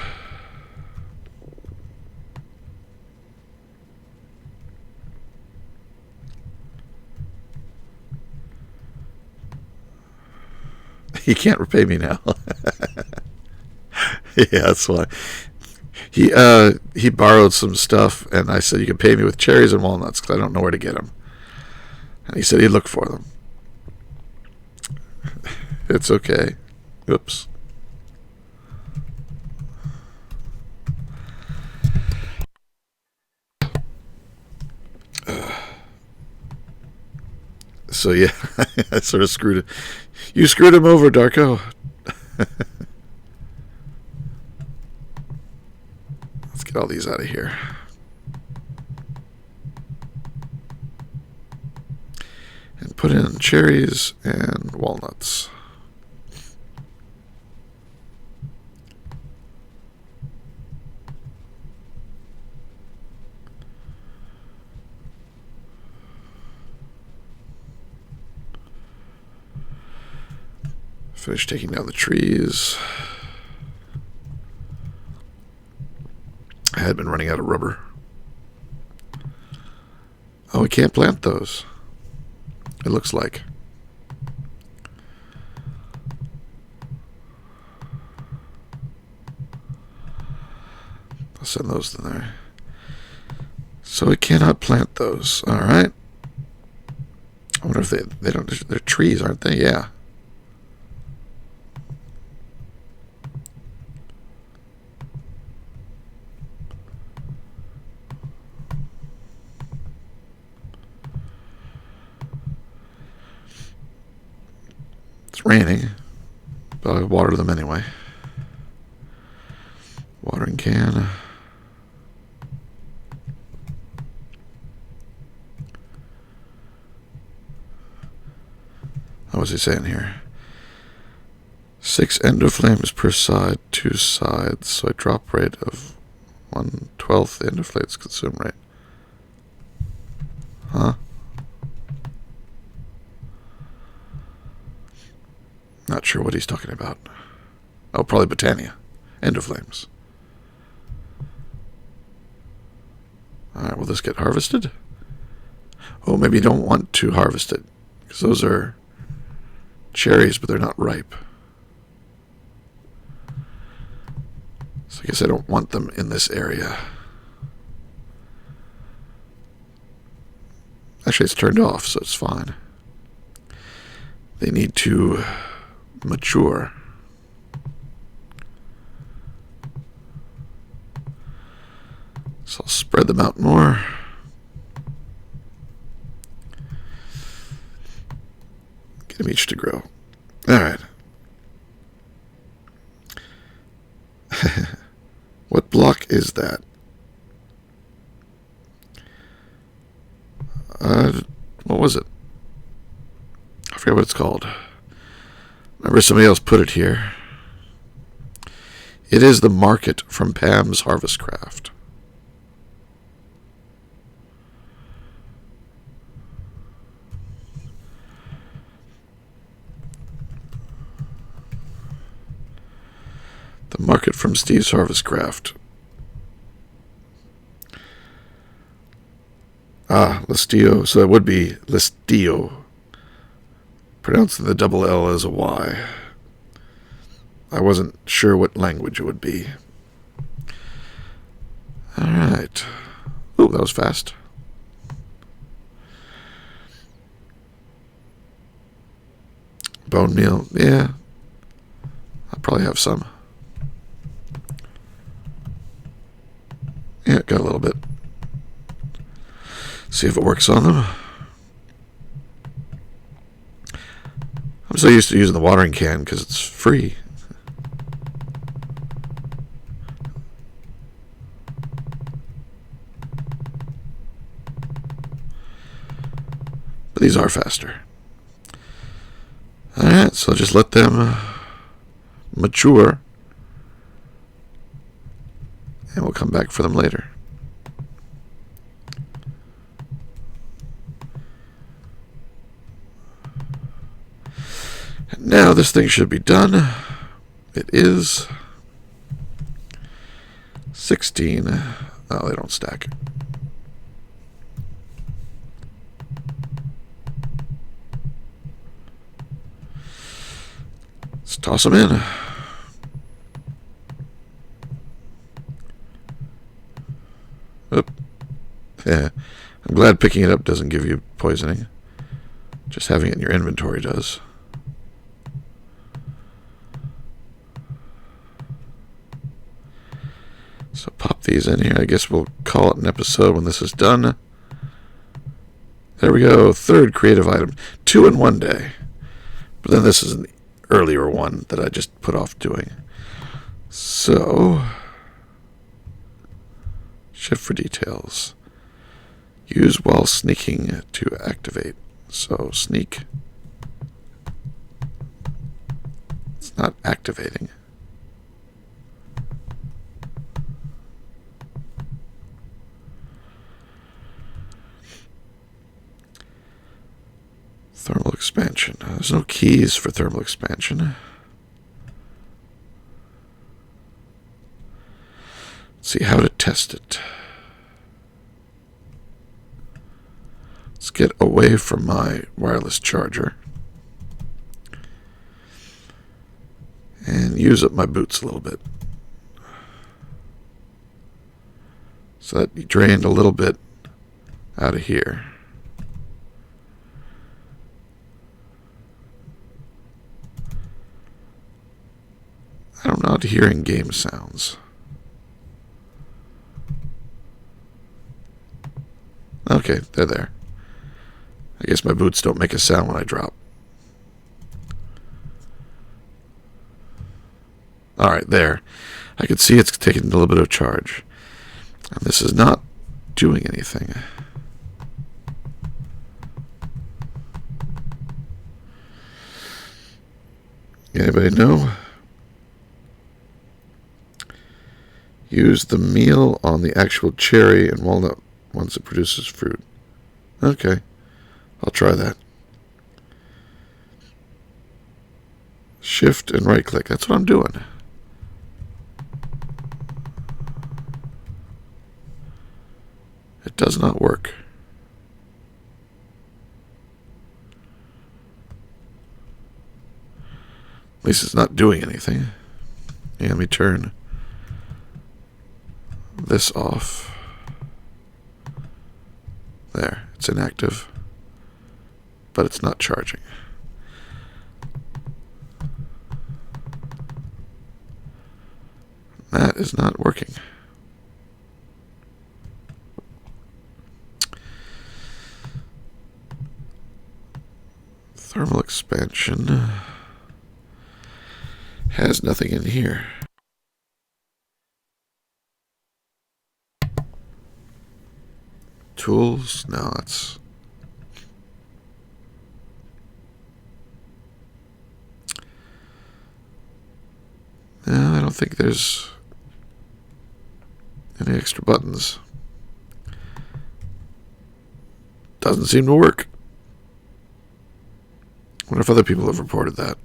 He can't repay me now. Yeah, that's why. He borrowed some stuff, and I said, you can pay me with cherries and walnuts, because I don't know where to get them. And he said he'd look for them. It's okay. Oops. So yeah, I sort of screwed it. You screwed him over, Darko. Let's get all these out of here. And put in cherries and walnuts. Finish taking down the trees. I had been running out of rubber. Oh, we can't plant those. It looks like. I'll send those in there. So we cannot plant those. All right. I wonder if they don't. They're trees, aren't they? Yeah. It's raining, but I'll water them anyway. Watering can. What was he saying here? 6 endoflames per side, 2 sides. So a drop rate of 1/12 the endoflame's consume rate. Huh? Not sure what he's talking about. Oh, probably Botania. Endoflames. Alright, will this get harvested? Oh, maybe you don't want to harvest it, because those are cherries, but they're not ripe. So I guess I don't want them in this area. Actually, it's turned off, so it's fine. They need to mature. So I'll spread them out more. Get them each to grow. All right. What block is that? What was it? I forget what it's called. Remember somebody else put it here. It is the market from Pam's Harvest Craft. The market from Steve's Harvest Craft. Ah, Listio. So that would be Listio. Pronouncing the double L as a Y. I wasn't sure what language it would be. Alright. Ooh, that was fast. Bone meal. Yeah. I'll probably have some. Yeah, got a little bit. See if it works on them. I'm so used to using the watering can because it's free. But these are faster. Alright, so just let them mature. And we'll come back for them later. And now this thing should be done. It is 16. Oh, they don't stack. Let's toss them in. Oop. Yeah. I'm glad picking it up doesn't give you poisoning. Just having it in your inventory does. So pop these in here. I guess we'll call it an episode when this is done. There we go. Third creative item. 2 in one day. But then this is an earlier one that I just put off doing. So, shift for details. Use while sneaking to activate. So, sneak. It's not activating. Thermal expansion. There's no keys for thermal expansion. Let's see how to test it. Let's get away from my wireless charger and use up my boots a little bit. So that you drained a little bit out of here. I don't know how to hear in-game sounds. Okay, they're there. I guess my boots don't make a sound when I drop. Alright, there. I can see it's taking a little bit of charge. And this is not doing anything. Anybody know? Use the meal on the actual cherry and walnut once it produces fruit. Okay, I'll try that. Shift and right click. That's what I'm doing. It does not work. At least it's not doing anything. Yeah, let me turn this off. There, it's inactive, but it's not charging. That is not working. Thermal expansion has nothing in here. Tools? No, that's... No, I don't think there's any extra buttons. Doesn't seem to work. Wonder if other people have reported that.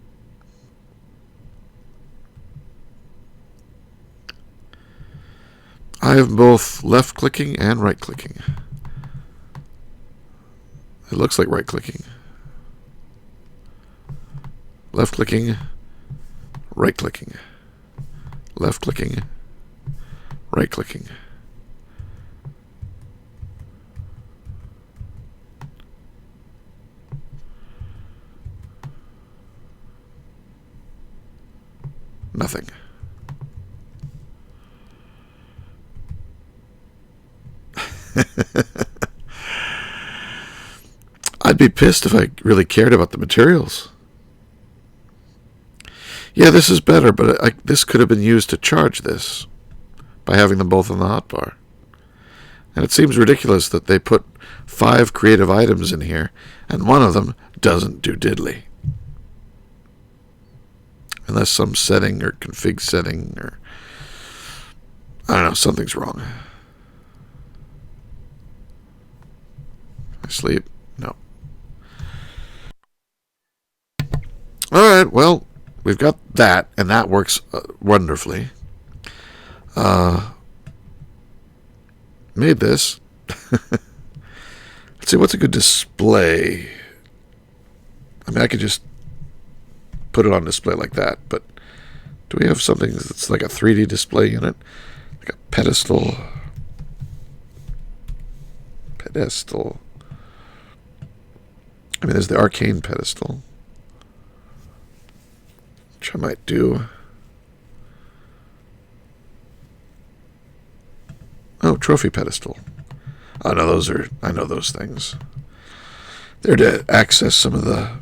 I have both left-clicking and right-clicking. It looks like right-clicking. Left-clicking, right-clicking. Left-clicking, right-clicking. Nothing. I'd be pissed if I really cared about the materials. Yeah, this is better, but this could have been used to charge this by having them both on the hotbar. And it seems ridiculous that they put 5 creative items in here, and one of them doesn't do diddly. Unless some setting or config setting or... I don't know, something's wrong. I sleep? No. Alright, well, we've got that, and that works wonderfully. Made this. Let's see, what's a good display? I mean, I could just put it on display like that, but do we have something that's like a 3D display unit? Like a pedestal. I mean, there's the arcane pedestal, which I might do. Oh, trophy pedestal. Oh, no, I know those things. They're to access some of the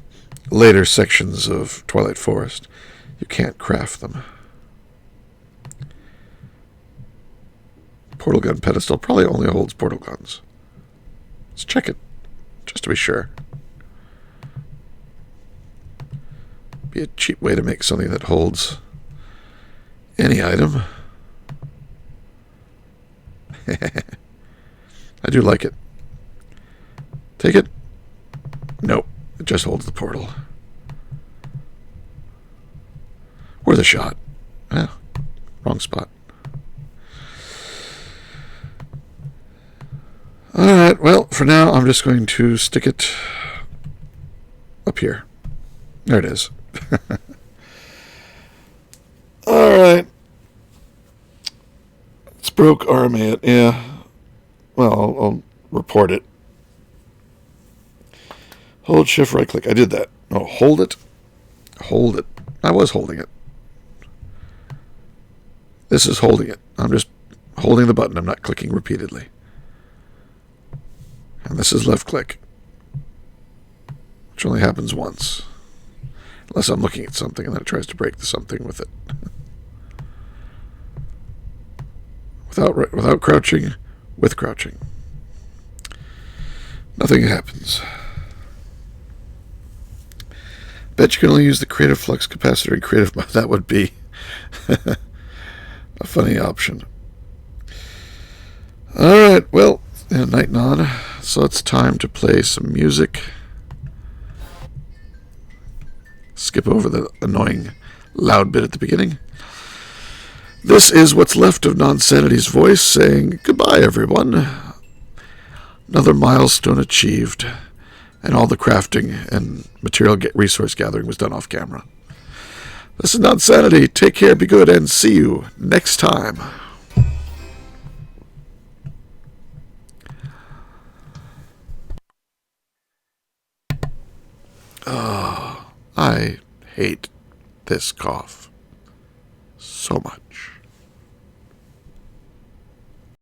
later sections of Twilight Forest. You can't craft them. Portal gun pedestal probably only holds portal guns. Let's check it, just to be sure. Be a cheap way to make something that holds any item. I do like it. Take it? Nope. It just holds the portal. Worth a shot. Wrong spot. Alright, well, for now, I'm just going to stick it up here. There it is. Alright. It's broke RMA it, yeah. Well, I'll report it. Hold shift right click. I did that. Oh, hold it. Hold it. I was holding it. This is holding it. I'm just holding the button. I'm not clicking repeatedly. And this is left click, which only happens once. Unless I'm looking at something and then it tries to break the something with it. Without crouching, with crouching. Nothing happens. Bet you can only use the creative flux capacitor in creative mode. That would be a funny option. Alright, well, night and on. So it's time to play some music. Skip over the annoying loud bit at the beginning. This is what's left of Nonsanity's voice saying, "Goodbye, everyone. Another milestone achieved, and all the crafting and material resource gathering was done off camera. This is Nonsanity. Take care, be good, and see you next time." hate this cough so much.